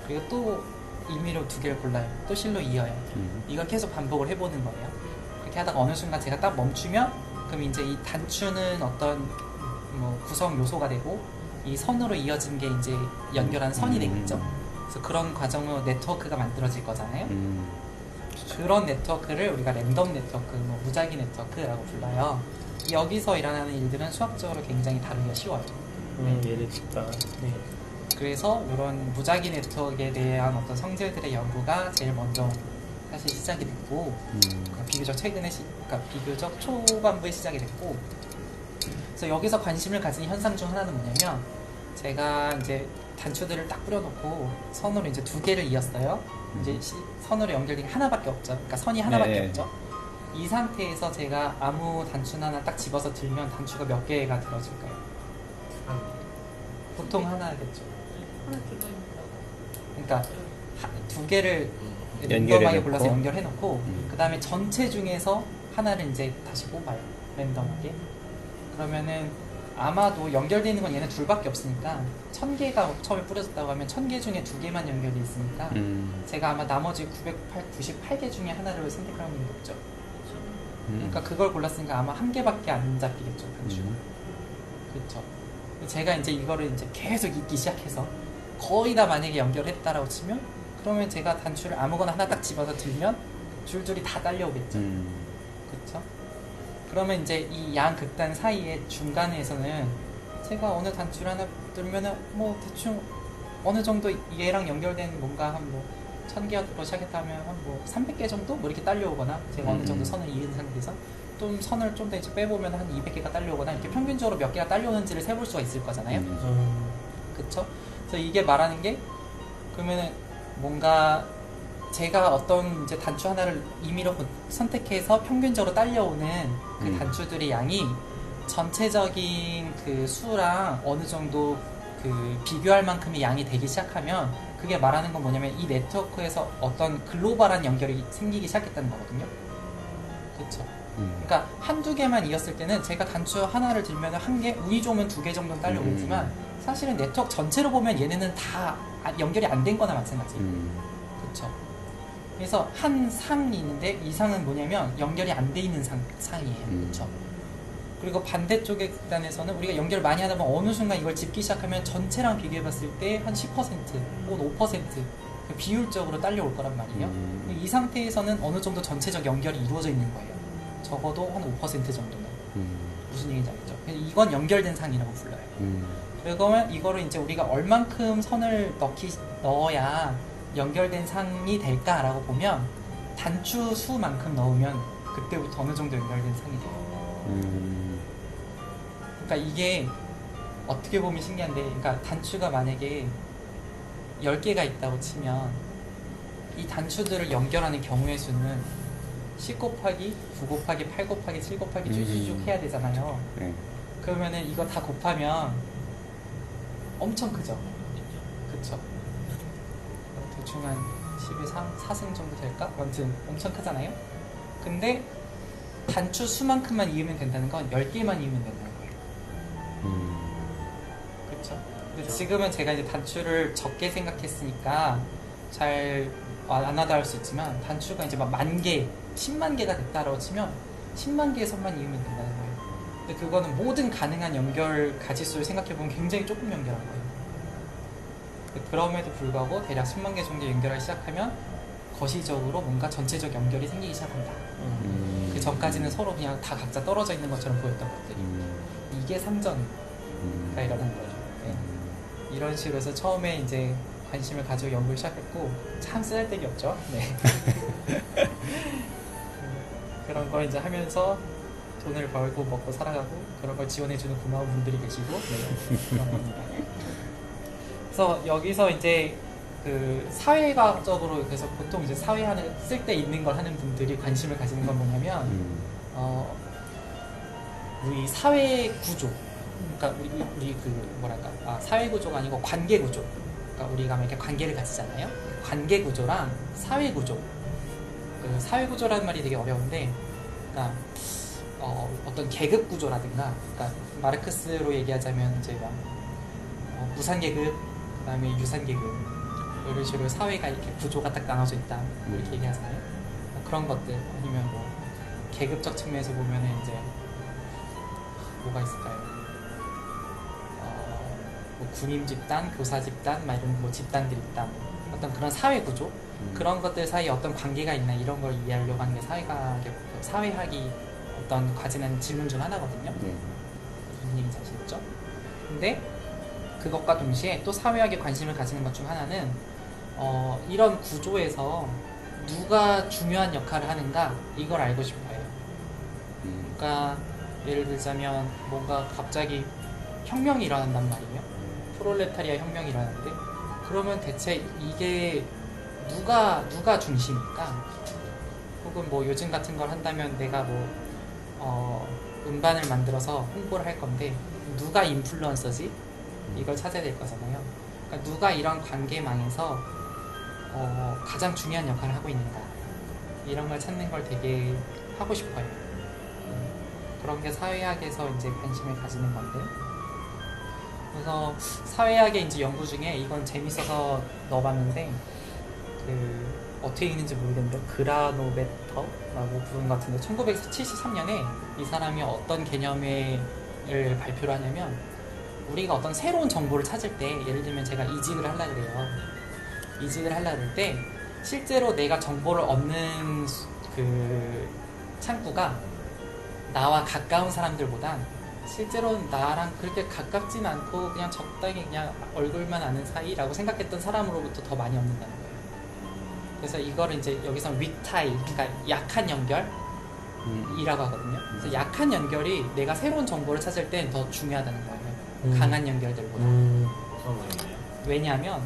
그리고 또 임의로 2개를 골라요. 또 실로 이어요. 이걸 계속 반복을 해보는 거예요. 그렇게 하다가 어느 순간 제가 딱 멈추면 그럼 이제 이 단추는 어떤 뭐 구성 요소가 되고 이 선으로 이어진 게 이제 연결한 선이 되겠죠. 그래서 그런 과정으로 네트워크가 만들어질 거잖아요. 그런 네트워크를 우리가 랜덤 네트워크, 뭐 무작위 네트워크라고 불러요. 여기서 일어나는 일들은 수학적으로 굉장히 다루기가 쉬워요. 예를 들까. 네. 그래서 이런 무작위 네트워크에 대한 어떤 성질들의 연구가 제일 먼저 사실 시작이 됐고, 그러니까 비교적 최근에, 그러니까 비교적 초반부에 시작이 됐고, 그래서 여기서 관심을 가진 현상 중 하나는 뭐냐면, 제가 이제 단추들을 딱 뿌려놓고 선으로 이제 2개를 이었어요. 이제 선으로 연결된 게 하나밖에 없죠. 그러니까 선이 하나밖에 네. 없죠. 이 상태에서 제가 아무 단추 하나 딱 집어서 들면 단추가 몇 개가 들어질까요? 보통 하나겠죠. 하나 들어있다고. 그러니까 2개를 연결해놓고. 랜덤하게 골라서 연결해놓고 그 다음에 전체 중에서 하나를 이제 다시 뽑아요. 랜덤하게. 그러면은 아마도 연결되어 있는 건 얘네 둘밖에 없으니까 1000개가 처음에 뿌려졌다고 하면 1000개 중에 2개만 연결돼 있으니까 제가 아마 나머지 98개 중에 하나를 선택할 확률이 높죠. 그러니까 그걸 골랐으니까 아마 1개밖에 안 잡히겠죠, 단추가. 그렇죠. 제가 이제 이거를 이제 계속 잊기 시작해서 거의 다 만약에 연결했다라고 치면 그러면 제가 단추를 아무거나 하나 딱 집어서 들면 줄줄이 다 딸려오겠죠. 그렇죠. 그러면 이제 이 양 극단 사이의 중간에서는 제가 어느 단추를 하나 들면은 뭐 대충 어느 정도 얘랑 연결된 뭔가 한 뭐 1000개로 시작했다면 한 뭐 300개 정도 뭐 이렇게 딸려오거나 제가 어느 정도 선을 이은 상태에서 좀 선을 좀 더 이제 빼보면 한 200개가 딸려오거나 이렇게 평균적으로 몇 개가 딸려오는지를 세볼 수가 있을 거잖아요. 그쵸? 그래서 이게 말하는 게 그러면은 뭔가 제가 어떤 이제 단추 하나를 임의로 선택해서 평균적으로 딸려오는 그 단추들의 양이 전체적인 그 수랑 어느 정도 그 비교할 만큼의 양이 되기 시작하면 그게 말하는 건 뭐냐면 이 네트워크에서 어떤 글로벌한 연결이 생기기 시작했다는 거거든요. 그쵸? 그러니까 한두 개만 이었을 때는 제가 단추 하나를 들면 한 개, 운이 좋으면 2개 정도는 딸려오겠지만 사실은 네트워크 전체로 보면 얘네는 다 연결이 안 된 거나 마찬가지예요. 그쵸? 그래서 한 상이 있는데 이 상은 뭐냐면 연결이 안 돼 있는 상이에요. 그렇죠? 그리고 반대쪽의 극단에서는 우리가 연결 많이 하다 보면 어느 순간 이걸 짚기 시작하면 전체랑 비교해봤을 때 한 10% 혹은 5% 비율적으로 딸려올 거란 말이에요. 이 상태에서는 어느 정도 전체적 연결이 이루어져 있는 거예요. 적어도 한 5% 정도는. 무슨 얘기인지 알겠죠? 이건 연결된 상이라고 불러요. 그러면 이거를 이제 우리가 얼만큼 선을 넣어야 연결된 상이 될까라고 보면 단추 수만큼 넣으면 그때부터 어느 정도 연결된 상이 돼요. 그러니까 이게 어떻게 보면 신기한데, 그러니까 단추가 만약에 10개가 있다고 치면 이 단추들을 연결하는 경우의 수는 10 곱하기 9 곱하기 8 곱하기 7 곱하기 쭉쭉쭉 해야 되잖아요. 그러면은 이거 다 곱하면 엄청 크죠? 그쵸? 대충 한 10의 4승 정도 될까? 아무튼 엄청 크잖아요? 근데 단추 수만큼만 이으면 된다는 건 10개만 이으면 된다는 거예요. 그쵸? 근데 지금은 제가 이제 단추를 적게 생각했으니까 잘 안 와닿을 수 있지만 단추가 이제 막 10,000개, 10만 개가 됐다라고 치면 10만 개의 선만 이으면 된다는 거예요. 근데 그거는 모든 가능한 연결 가지수를 생각해보면 굉장히 조금 연결한 거예요. 그럼에도 불구하고 대략 10만 개 정도 연결을 시작하면 거시적으로 뭔가 전체적 연결이 생기기 시작합니다. 그 전까지는 서로 그냥 다 각자 떨어져 있는 것처럼 보였던 것들이 이게 상전가 이러는 거죠. 네. 이런 식으로 해서 처음에 이제 관심을 가지고 연구를 시작했고 참 쓰잘데기 없죠. 네. 그런 걸 이제 하면서 돈을 벌고 먹고 살아가고 그런 걸 지원해주는 고마운 분들이 계시고 네. 그런 겁니다. 그래서 여기서 이제 그 사회과학적으로 그래서 보통 이제 사회하는 쓸 때 있는 걸 하는 분들이 관심을 가지는 건 뭐냐면 우리 사회 구조, 그러니까 우리 그 뭐랄까 사회 구조가 아니고 관계 구조. 그러니까 우리가 이렇게 관계를 가지잖아요. 관계 구조랑 사회 구조. 그 사회 구조라는 말이 되게 어려운데, 그러니까 어떤 계급 구조라든가, 그러니까 마르크스로 얘기하자면 이제 막 무산 계급, 그다음에 유산 계급 이런 식으로 사회가 이렇게 구조가 딱 나눠져 있다 이렇게 얘기하잖아요. 그런 것들 아니면 뭐 계급적 측면에서 보면은 이제 뭐가 있을까요? 뭐 군인 집단, 교사 집단, 막 이런 뭐 집단들 있다. 어떤 그런 사회 구조 그런 것들 사이에 어떤 관계가 있나 이런 걸 이해하려고 하는 게 사회학이 어떤 가지는 질문 중 하나거든요. 네. 무슨 얘기인지 아시겠죠? 근데 그것과 동시에 또 사회학에 관심을 가지는 것 중 하나는 이런 구조에서 누가 중요한 역할을 하는가 이걸 알고 싶어요. 그러니까 예를 들자면 뭔가 갑자기 혁명이 일어난단 말이에요. 프롤레타리아 혁명이 일어나는데 그러면 대체 이게 누가 중심일까? 혹은 뭐 요즘 같은 걸 한다면 내가 뭐 음반을 만들어서 홍보를 할 건데 누가 인플루언서지? 이걸 찾아야 될 거잖아요. 그러니까 누가 이런 관계망에서 가장 중요한 역할을 하고 있는가 이런 걸 찾는 걸 되게 하고 싶어요. 그런 게 사회학에서 이제 관심을 가지는 건데 그래서 사회학의 이제 연구 중에 이건 재밌어서 넣어봤는데 어떻게 읽는지 모르겠는데 그라노베터라고 부른 것 같은데 1973년에 이 사람이 어떤 개념을 발표를 하냐면 우리가 어떤 새로운 정보를 찾을 때 예를 들면 제가 이직을 하려고 그래요. 이직을 하려고 할 때 실제로 내가 정보를 얻는 그 창구가 나와 가까운 사람들보다 실제로 나랑 그렇게 가깝진 않고 그냥 적당히 그냥 얼굴만 아는 사이라고 생각했던 사람으로부터 더 많이 얻는다는 거예요. 그래서 이거를 이제 여기서 위타이, 그러니까 약한 연결이라고 하거든요. 그래서 약한 연결이 내가 새로운 정보를 찾을 땐 더 중요하다는 거예요. 강한 연결들보다. 무슨 의미예요? 왜냐하면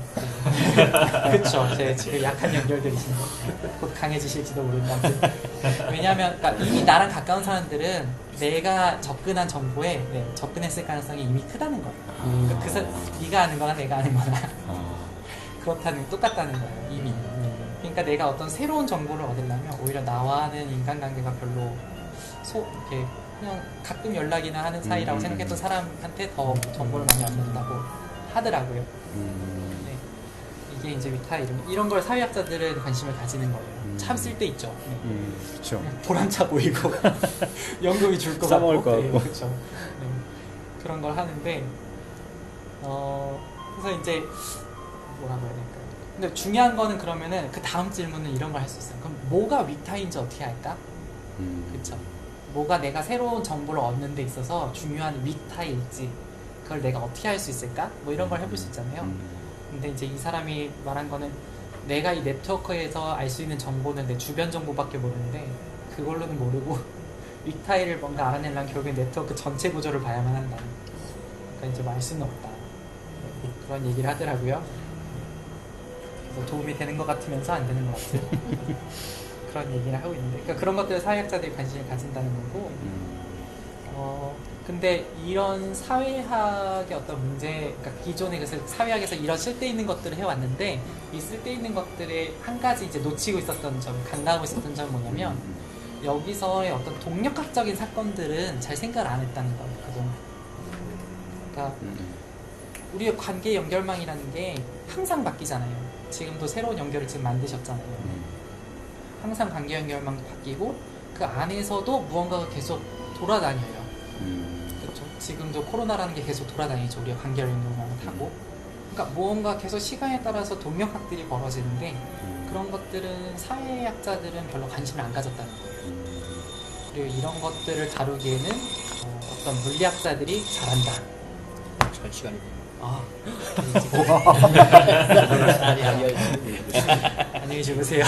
그쵸, 제 지금 약한 연결들이신데 곧 강해지실지도 모른다. 왜냐하면 그러니까 이미 나랑 가까운 사람들은 내가 접근한 정보에 접근했을 가능성이 이미 크다는 거예요. 그러니까 네가 아는 거나 내가 아는 거나 똑같다는 거예요, 이미. 그러니까 내가 어떤 새로운 정보를 얻으려면 오히려 나와는 인간관계가 별로 이렇게 그냥 가끔 연락이나 하는 사이라고 생각했던 사람한테 더 정보를 많이 얻는다고 하더라고요. 네. 이게 이제 위타 이런 걸 사회학자들은 관심을 가지는 거예요. 참 쓸 데 있죠. 네. 그렇죠. 보람차 보이고 연금이 줄 것 써먹을 같고 것 같고. 그렇죠. 네. 그런 걸 하는데 그래서 이제 뭐라고 해야 될까요? 근데 중요한 거는 그러면은 그 다음 질문은 이런 걸 할 수 있어요. 그럼 뭐가 위타인지 어떻게 할까? 그렇죠. 뭐가 내가 새로운 정보를 얻는 데 있어서 중요한 위타일지 그걸 내가 어떻게 할 수 있을까? 뭐 이런 걸 해볼 수 있잖아요. 근데 이제 이 사람이 말한 거는 내가 이 네트워크에서 알 수 있는 정보는 내 주변 정보밖에 모르는데 그걸로는 모르고 위타일을 뭔가 알아내려면 결국엔 네트워크 전체 구조를 봐야만 한다. 그러니까 이제 뭐 알 수는 없다. 그런 얘기를 하더라고요. 그래서 도움이 되는 것 같으면서 안 되는 것 같아요. 그런 얘기를 하고 있는데 그러니까 그런 것들을 사회학자들이 관심을 가진다는 거고 근데 이런 사회학의 어떤 문제 그러니까 기존에 그래서 사회학에서 이런 쓸데있는 것들을 해왔는데 이 쓸데있는 것들의 한 가지 이제 놓치고 있었던 점 간과하고 있었던 점은 뭐냐면 여기서의 어떤 동력학적인 사건들은 잘 생각을 안 했다는 거예요. 그동안. 그러니까 우리의 관계 연결망이라는 게 항상 바뀌잖아요. 지금도 새로운 연결을 지금 만드셨잖아요. 항상 관계 연결망도 바뀌고 그 안에서도 무언가가 계속 돌아다녀요. 그렇죠. 지금도 코로나라는 게 계속 돌아다니죠. 우리가 관계 연결망을 타고. 그러니까 무언가 계속 시간에 따라서 동력학들이 벌어지는데 그런 것들은 사회학자들은 별로 관심을 안 가졌다는 거예요. 그리고 이런 것들을 다루기에는 어떤 물리학자들이 잘한다. 잘 시간이. 안녕히 주무세요.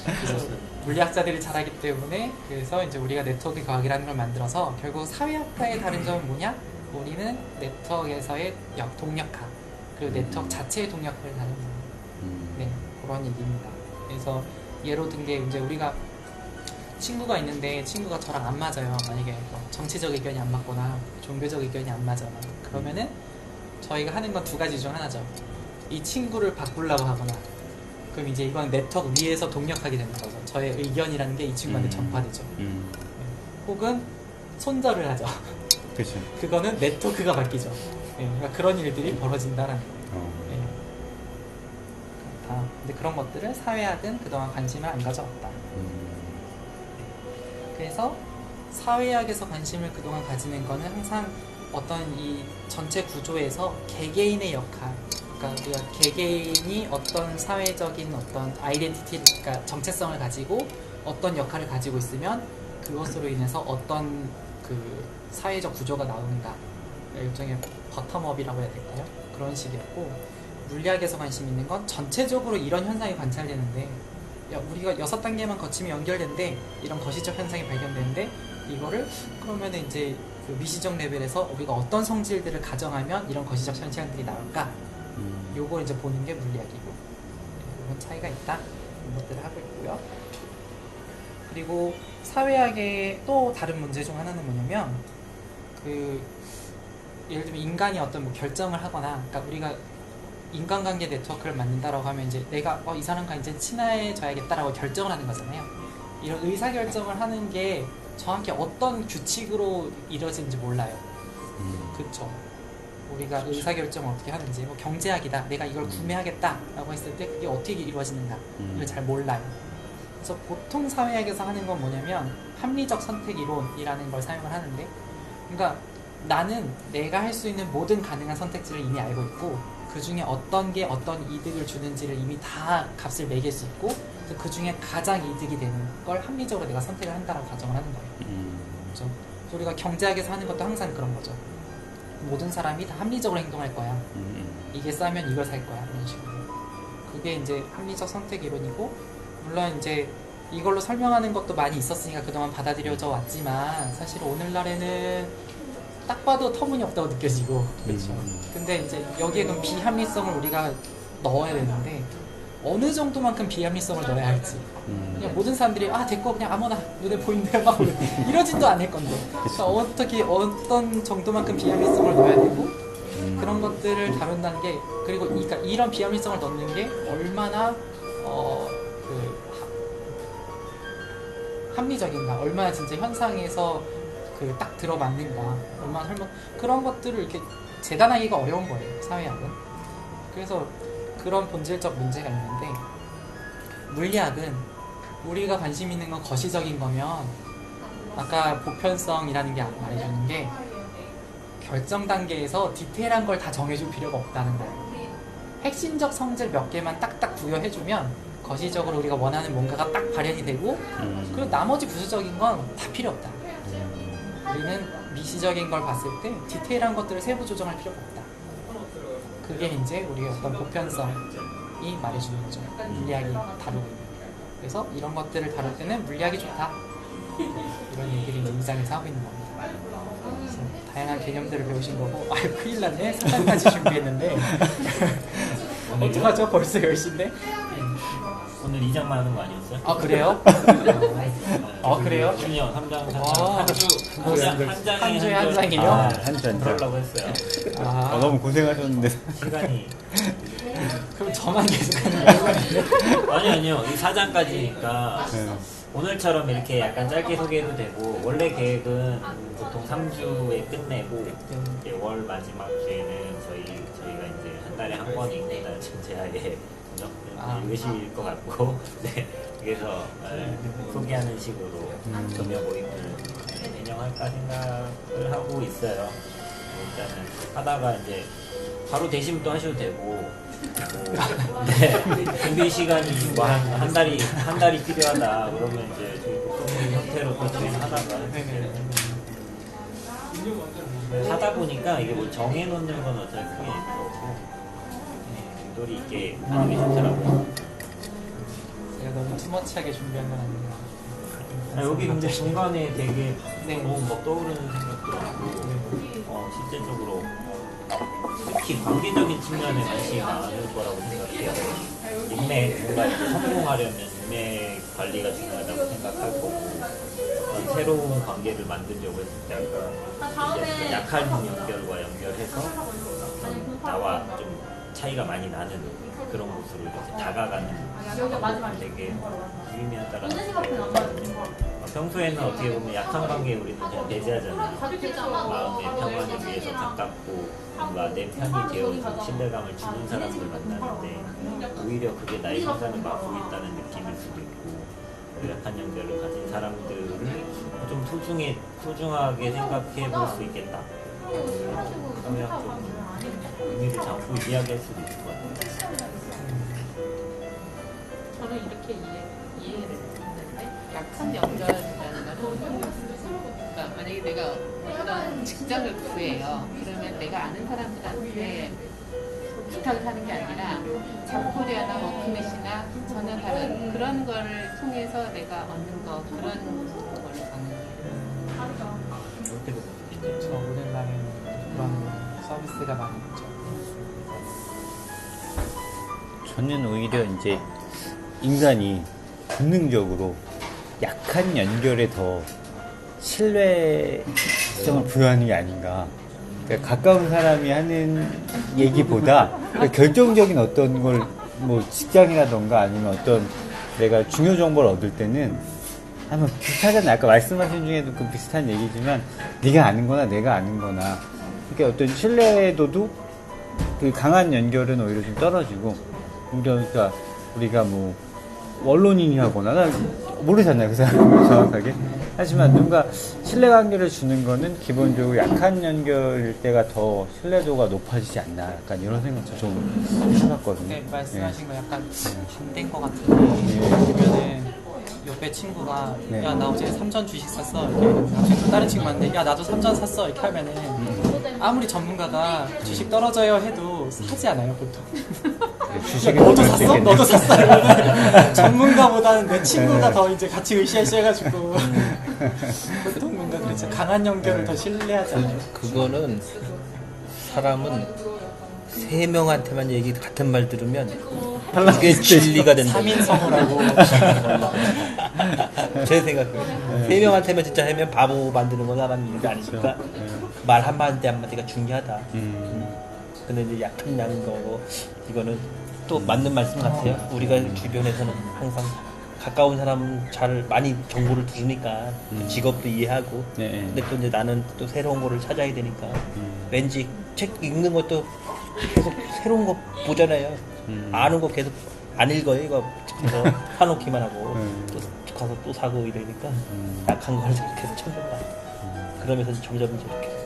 그래서 물리학자들이 잘하기 때문에 그래서 이제 우리가 네트워크 과학이라는 걸 만들어서 결국 사회학과의 다른 점은 뭐냐? 우리는 네트워크에서의 동력학 그리고 네트워크 자체의 동력학을 다루는 네, 그런 얘기입니다. 그래서 예로 든 게 이제 우리가 친구가 있는데 친구가 저랑 안 맞아요. 만약에 정치적 의견이 안 맞거나 종교적 의견이 안 맞아. 그러면은 저희가 하는 건 두 가지 중 하나죠. 이 친구를 바꾸려고 하거나 그럼 이제 이건 네트워크 위에서 동력하게 되는 거죠. 저의 의견이라는 게 이 친구한테 전파되죠. 혹은 손절을 하죠. 그렇죠. 그거는 네트워크가 바뀌죠. 그러니까 그런 일들이 벌어진다라는 거예요. 근데 그런 것들을 사회학은 그동안 관심을 안 가져왔다. 그래서 사회학에서 관심을 그동안 가지는 거는 항상 어떤 이 전체 구조에서 개개인의 역할, 그러니까 우리가 개개인이 어떤 사회적인 어떤 아이덴티티, 그러니까 정체성을 가지고 어떤 역할을 가지고 있으면 그것으로 인해서 어떤 그 사회적 구조가 나오는가, 일종의 버텀업이라고 해야 될까요? 그런 식이었고, 물리학에서 관심 있는 건 전체적으로 이런 현상이 관찰되는데, 우리가 6단계만 거치면 연결된데 이런 거시적 현상이 발견되는데, 이거를 그러면 이제 그 미시적 레벨에서 우리가 어떤 성질들을 가정하면 이런 거시적 현상들이 나올까? 요걸 이제 보는 게 물리학이고, 이런 차이가 있다, 이런 것들을 하고 있고요. 그리고 사회학의 또 다른 문제 중 하나는 뭐냐면, 그 예를 들면 인간이 어떤 뭐 결정을 하거나, 그러니까 우리가 인간관계 네트워크를 만든다라고 하면 이제 내가 이 사람과 이제 친해져야겠다라고 결정을 하는 거잖아요. 이런 의사결정을 하는 게 정확히 어떤 규칙으로 이루어지는지 몰라요. 그렇죠. 우리가 의사결정을 어떻게 하는지, 뭐 경제학이다, 내가 이걸 구매하겠다라고 했을 때 그게 어떻게 이루어지는가, 이걸 잘 몰라요. 그래서 보통 사회학에서 하는 건 뭐냐면 합리적 선택 이론이라는 걸 사용을 하는데, 그러니까 나는 내가 할 수 있는 모든 가능한 선택지를 이미 알고 있고, 그 중에 어떤 게 어떤 이득을 주는지를 이미 다 값을 매길 수 있고, 그 중에 가장 이득이 되는 걸 합리적으로 내가 선택을 한다라고 가정을 하는 거예요. 그렇죠? 우리가 경제학에서 하는 것도 항상 그런 거죠. 모든 사람이 다 합리적으로 행동할 거야. 이게 싸면 이걸 살 거야. 이런 식으로. 그게 이제 합리적 선택 이론이고, 물론 이제 이걸로 설명하는 것도 많이 있었으니까 그동안 받아들여져 왔지만, 사실 오늘날에는 딱 봐도 터무니없다고 느껴지고, 그렇죠. 근데 이제 여기에 그럼 비합리성을 우리가 넣어야 되는데, 어느 정도만큼 비합리성을 넣어야 할지. 그냥 모든 사람들이 됐고 그냥 아무나 눈에 보이는 대로 막 이러지도 않을 건데, 그러니까 어떻게 어떤 정도만큼 비합리성을 넣어야 되고, 그런 것들을 다룬다는 게, 그리고 그러니까 이런 비합리성을 넣는 게 얼마나 합리적인가, 얼마나 진짜 현상에서 그 딱 들어맞는가, 얼마나 그런 것들을 이렇게 재단하기가 어려운 거예요, 사회학은. 그래서 그런 본질적 문제가 있는데, 물리학은 우리가 관심 있는 건 거시적인 거면, 아까 보편성이라는 게 말해주는 게 결정 단계에서 디테일한 걸 다 정해줄 필요가 없다는 거예요. 핵심적 성질 몇 개만 딱딱 부여해주면 거시적으로 우리가 원하는 뭔가가 딱 발현이 되고, 그리고 나머지 부수적인 건 다 필요 없다. 우리는 미시적인 걸 봤을 때 디테일한 것들을 세부 조정할 필요가 없다. 그게 이제 우리의 어떤 보편성이 말해주는 거죠. 물리학이 다루고 있는. 그래서 이런 것들을 다룰 때는 물리학이 좋다, 이런 얘기를 이제 이장에서 하고 있는 겁니다. 그래서 다양한 개념들을 배우신 거고, 큰일 났네. 4단까지 준비했는데 어떡하죠? 벌써 10시인데? 오늘 2장만 하는 거 아니었어요? 아, 그래요? 그래요? 1년 3장, 4장, 아, 한 주에 한 장이요? 한 주. 그러려고 했어요. 너무 고생하셨는데. 시간이. 그럼 저만 계속 하는 거예요? 아니요. 이 4장까지니까 오늘처럼 이렇게 약간 짧게 소개해도 되고, 원래 계획은 보통 3주에 끝내고, 이제 월 마지막 주에는 저희가 이제 한 달에 한 번이니까 전체하에 읽으실 것 같고, 네. 그래서 소개하는 식으로 금요 모임을 진행할까 생각을 하고 있어요. 일단은 하다가 이제 바로 대시면 또 하셔도 되고, 네. 준비 시간이 뭐 한 달이 필요하다 그러면 이제 저희 보통 형태로 또 진행하다가 하다 보니까 이게 뭐 정해놓는 건 어차피 크게 없고, 유도리 있게 하는 게 좋더라고요. 제가 너무 투머치하게 준비한 건 아닌가. 여기 근데 중간에 되게 네. 너무 막 떠오르는 생각도 많고, 실제적으로 특히 관계적인 측면에 관심이 많을 거라고 생각해요. 인맥, 뭔가 이제 성공하려면 인맥 관리가 중요하다고 생각하고, 어떤 새로운 관계를 만들려고 했을 때 아까 이제 약한 연결과 연결해서 나와 좀 차이가 많이 나는 그런 곳으로 이렇게 다가가는 방법이 되게 유의미에 따라 평소에는 어떻게 보면 약한 관계에 우리는 그냥 배제하잖아요. 마음의 평안을 위해서 가깝고 뭔가 내 편이 되어서 신뢰감을 주는 사람을 만나는데, 오히려 그게 나의 성장을 막고 있다는 느낌일 수도 있고, 약한 연결을 가진 사람들을 좀 소중하게 생각해 볼 수 있겠다. 사회학적인 의미를 담고 이야기할 수도 있을 것 같아요. 저는 이렇게 이해를 했는데 약한 연결이라는 거는 그러니까 만약에 내가 어떤 직장을 구해요. 그러면 내가 아는 사람들한테 부탁을 하는 게 아니라 잡코리아나 워크넷이나 전혀 다른 그런 거를 통해서 내가 얻는 거 그런 거를 가는 거예요. 그렇게도 저 오랜만에 그런 서비스가 많이 있죠. 저는 오히려 이제 인간이 본능적으로 약한 연결에 더 신뢰성을 부여하는 게 아닌가. 그러니까 가까운 사람이 하는 얘기보다 그러니까 결정적인 어떤 걸 뭐 직장이라던가 아니면 어떤 내가 중요 정보를 얻을 때는 한번 비슷하잖아요. 아까 말씀하신 중에도 그 비슷한 얘기지만 네가 아는 거나 내가 아는 거나 그러니까 어떤 신뢰도도 그 강한 연결은 오히려 좀 떨어지고 그러니까 우리가 뭐 원론인이 하거나 난 모르잖아요 그 사람 정확하게. 하지만 누군가 신뢰관계를 주는 거는 기본적으로 약한 연결일 때가 더 신뢰도가 높아지지 않나 약간 이런 생각도 좀 해봤거든요. 네, 말씀하신 거 약간 반대인 것 같은데 보면은 옆에 친구가 네. 야 나 어제 3전 주식 샀어 이렇게 또 다른 친구한테 야 나도 3전 샀어 이렇게 하면은 아무리 전문가가 주식 떨어져요 해도 사지 않아요 보통. 주식은 너도 그럴 수 샀어? 있겠네. 너도 샀어? 이러면 전문가보다는 내 친구가 더 이제 같이 으쌰으쌰 해가지고 보통 뭔가 그렇죠. 강한 연결을 더 신뢰하지 않아요. 그거는 사람은 세 명한테만 얘기 같은 말 들으면 그게 진리가 된다. 3인성우라고 제 생각은 세 명한테만 진짜 하면 바보 만드는 건 사람 일이 아니니까 말 한마디 한마디가 중요하다. 근데 이제 약한 양인 거고 이거는 또 맞는 말씀 같아요. 우리가 주변에서는 항상 가까운 사람 잘 많이 정보를 들으니까 직업도 이해하고 네. 근데 또 이제 나는 또 새로운 거를 찾아야 되니까 왠지 책 읽는 것도 계속 새로운 거 보잖아요. 아는 거 계속 안 읽어요. 이거 그래서 사놓기만 하고 또 가서 또 사고 이러니까 약한 걸 계속 찾는다. 그러면서 점점 이렇게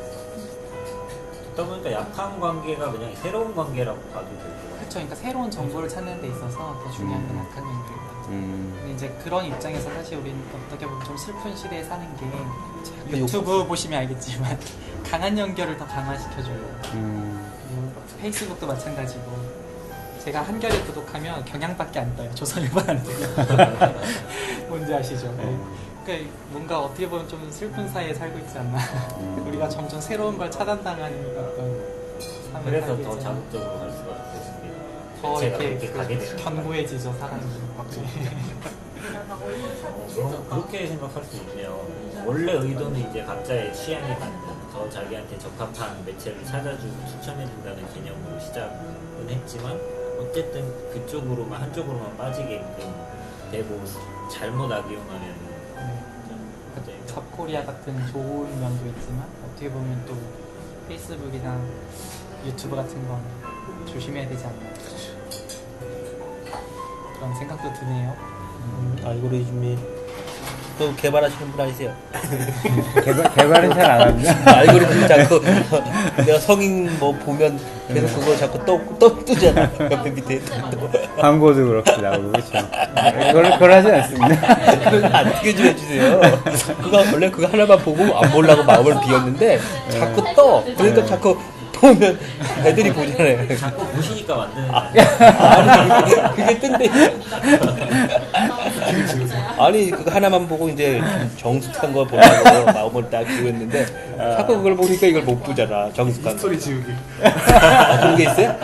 듣다 보니까 약한 관계가 그냥 새로운 관계라고 봐도 되고. 그렇죠. 그러니까 새로운 정보를 찾는 데 있어서 더 중요한 건 약한 연결. 근데 이제 그런 입장에서 사실 우리는 어떻게 보면 좀 슬픈 시대에 사는 게 유튜브 보시면 알겠지만 강한 연결을 더 강화시켜줘요. 페이스북도 마찬가지고 제가 한겨레 구독하면 경향밖에 안 떠요. 조선일보는 안 떠요. 뭔지 아시죠? 그러니까 뭔가 어떻게 보면 좀 슬픈 사이에 살고 있지 않나. 우리가 점점 새로운 걸 차단당하는 어떤 삶을 그래서 살고 더 있잖아요. 자극적으로 갈 수가 있습니다. 더 이렇게 가게 되는 견고해지죠 사람이. 그렇게 생각할 수 있네요. 원래 의도는 이제 각자의 취향에 맞는 더 자기한테 적합한 매체를 찾아주고 추천해준다는 개념으로 시작은 했지만 어쨌든 그쪽으로만 한쪽으로만 빠지게끔 되고 잘못 악용하면 잡코리아 같은 좋은 면도 있지만 어떻게 보면 또 페이스북이나 유튜브 같은 건 조심해야 되지 않나 그런 생각도 드네요. 알고리즘이 또 개발하시는 분 아니세요? 개발은 잘 안 합니다. 알고리즘 자꾸 내가 성인 뭐 보면 계속 그거 자꾸 뜨잖아. 옆에 밑에 광고도 그렇게 나오고 그렇죠. 그걸 하진 않습니다. 그건 안 뜨게 좀 해주세요. 그거 원래 그거 하나만 보고 안 보려고 마음을 비웠는데 자꾸 떠. 그러니까 자꾸 보면 애들이 보잖아요. 자꾸 보시니까 만드는 거 아니 그게 뜬데 아니 그거 하나만 보고 이제 정숙한 거 보려고 마음을 딱 비웠는데 자꾸 그걸 보니까 이걸 못 보잖아. 정숙한 거. 스토리 지우기. 그런 게 있어요?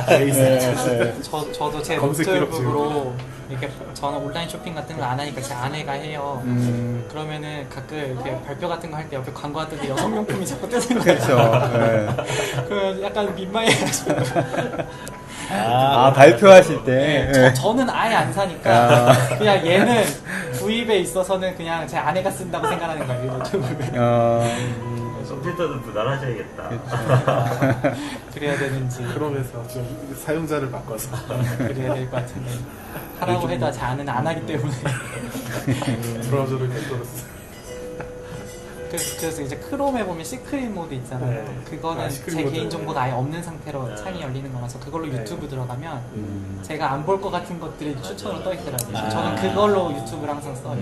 저도 제 검색 기록 노트북으로 이렇게 저는 온라인 쇼핑 같은 걸 안 하니까 제 아내가 해요. 그러면은 가끔 이렇게 발표 같은 거 할 때 옆에 광고 같은 데 여성용품이 자꾸 뜨는 거예요. 그렇죠. 그러면 약간 민망해가지고. 발표하실 때. 네, 저는 아예 안 사니까 그냥 얘는 구입에 있어서는 그냥 제 아내가 쓴다고 생각하는 거예요. 이 노트북을. 컴퓨터도 분할하셔야겠다. 그래야 되는지 크롬에서 좀 사용자를 바꿔서 그래야 될 것 같은데 하라고 해도 저는 안 하기 때문에 브라우저를 별도로 쓰. 그래서 이제 크롬에 보면 시크릿 모드 있잖아요. 네. 그거는 아, 시크릿 제 모드. 개인 정보가 아예 없는 상태로 네. 창이 열리는 거라서 그걸로 네. 유튜브 들어가면 음. 제가 안 볼 것 같은 것들이 추천으로 떠 있더라고요. 아. 저는 그걸로 유튜브를 항상 써요.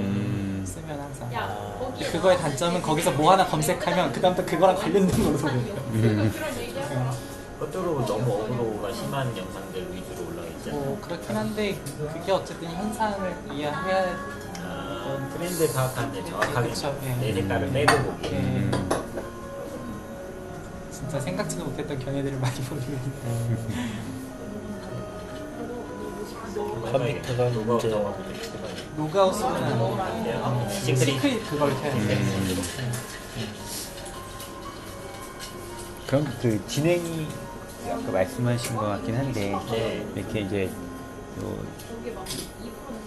쓰면 항상. 근데 그거의 단점은 거기서 뭐 하나 검색하면 그 다음부터 그거랑 관련된 걸로 보여요. 그것도 너무 어그로가 심한 영상들 위주로 올라가 있잖아요. 뭐 그렇긴 한데 그게 어쨌든 현상을 이해해야 트렌드 파악하는데 정확하게 그쵸, 예. 내 색깔을 빼고 보기. 예. 진짜 생각지도 못했던 견해들을 많이 보게 되는데 컴퓨터가 이제 로그아웃으로는 안 돼요. 시크릿 그걸 켜야 돼. 그럼 그 진행이 아까 말씀하신 것 같긴 한데 네. 이렇게 이제 요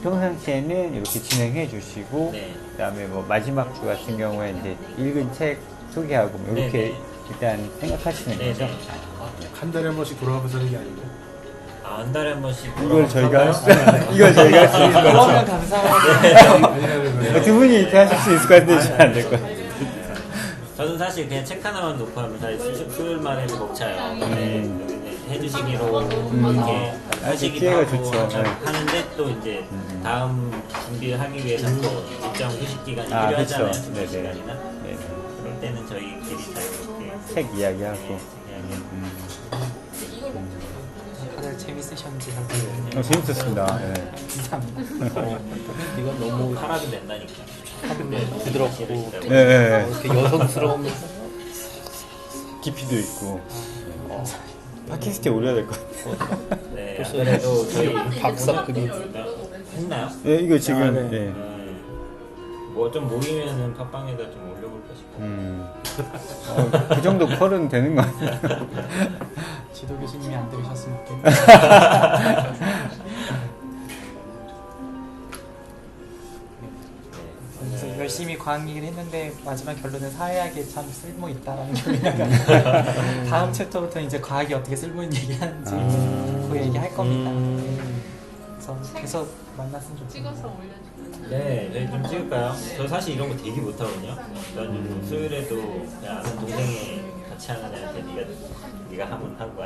평상시에는 이렇게 진행해 주시고 네. 그다음에 뭐 마지막 주 같은 경우에 이제 읽은 책 소개하고 뭐 이렇게 네, 네. 일단 생각하시는 네, 거죠? 네. 한 달에 한 번씩 돌아가면서 하는 게 아니고 한 달에 한 번씩 이걸 저희가 할 수, 돌아가면서 이걸 저희가 할 수 있을 것 그러면 같아요. 감사하고 아니라는 두 분이 이렇게 하실 수 있을 것 같은데 잘 안 될 것 같아요. 저는 사실 그냥 책 하나만 놓고 하면 사실 수요일만 해도 벅차요. 근데 해주시기로 이렇게 하시기도 기회가 하고 좋죠. 네. 하는데 또 이제 다음 준비를 하기 위해서 또 일정 휴식 기간이 아, 필요하잖아요. 그쵸. 준비 네네. 시간이나 네. 그럴 때는 저희끼리 자유롭게 책 이야기하고. 다들 재밌으셨는지 잘 모르겠네요. 재밌었습니다. 네. 감사합니다. 이건 너무 하라도 된다니까. 부드럽고 네, 네. 이렇게 여성스러우면서 깊이도 있고. 팟캐스트에 올려야 될 것 같아요. 네, 벌써 그래도 저희 박사급이 했나요? 네, 이거 지금, 아, 네. 네. 뭐 좀 모이면은 팟빵에다 좀 올려볼까 싶어요. 그 정도 컬은 되는 것 같아요. 지도 교수님이 안 들으셨으면 좋겠네요. 그래서 열심히 과학 얘기를 했는데 마지막 결론은 사회학에 참 쓸모 있다라는 결론이 다음 챕터부터 이제 과학이 어떻게 쓸모 있는 얘기하는지 그 얘기할 겁니다. 그래서 계속 만났으면 좋겠어요. 찍어서 올려주세요. 네, 저희 좀 찍을까요? 저 사실 이런 거 되게 못하거든요. 그래가지고 수요일에도 그냥 아는 동생이 같이 하는 애한테 네가 하면 하고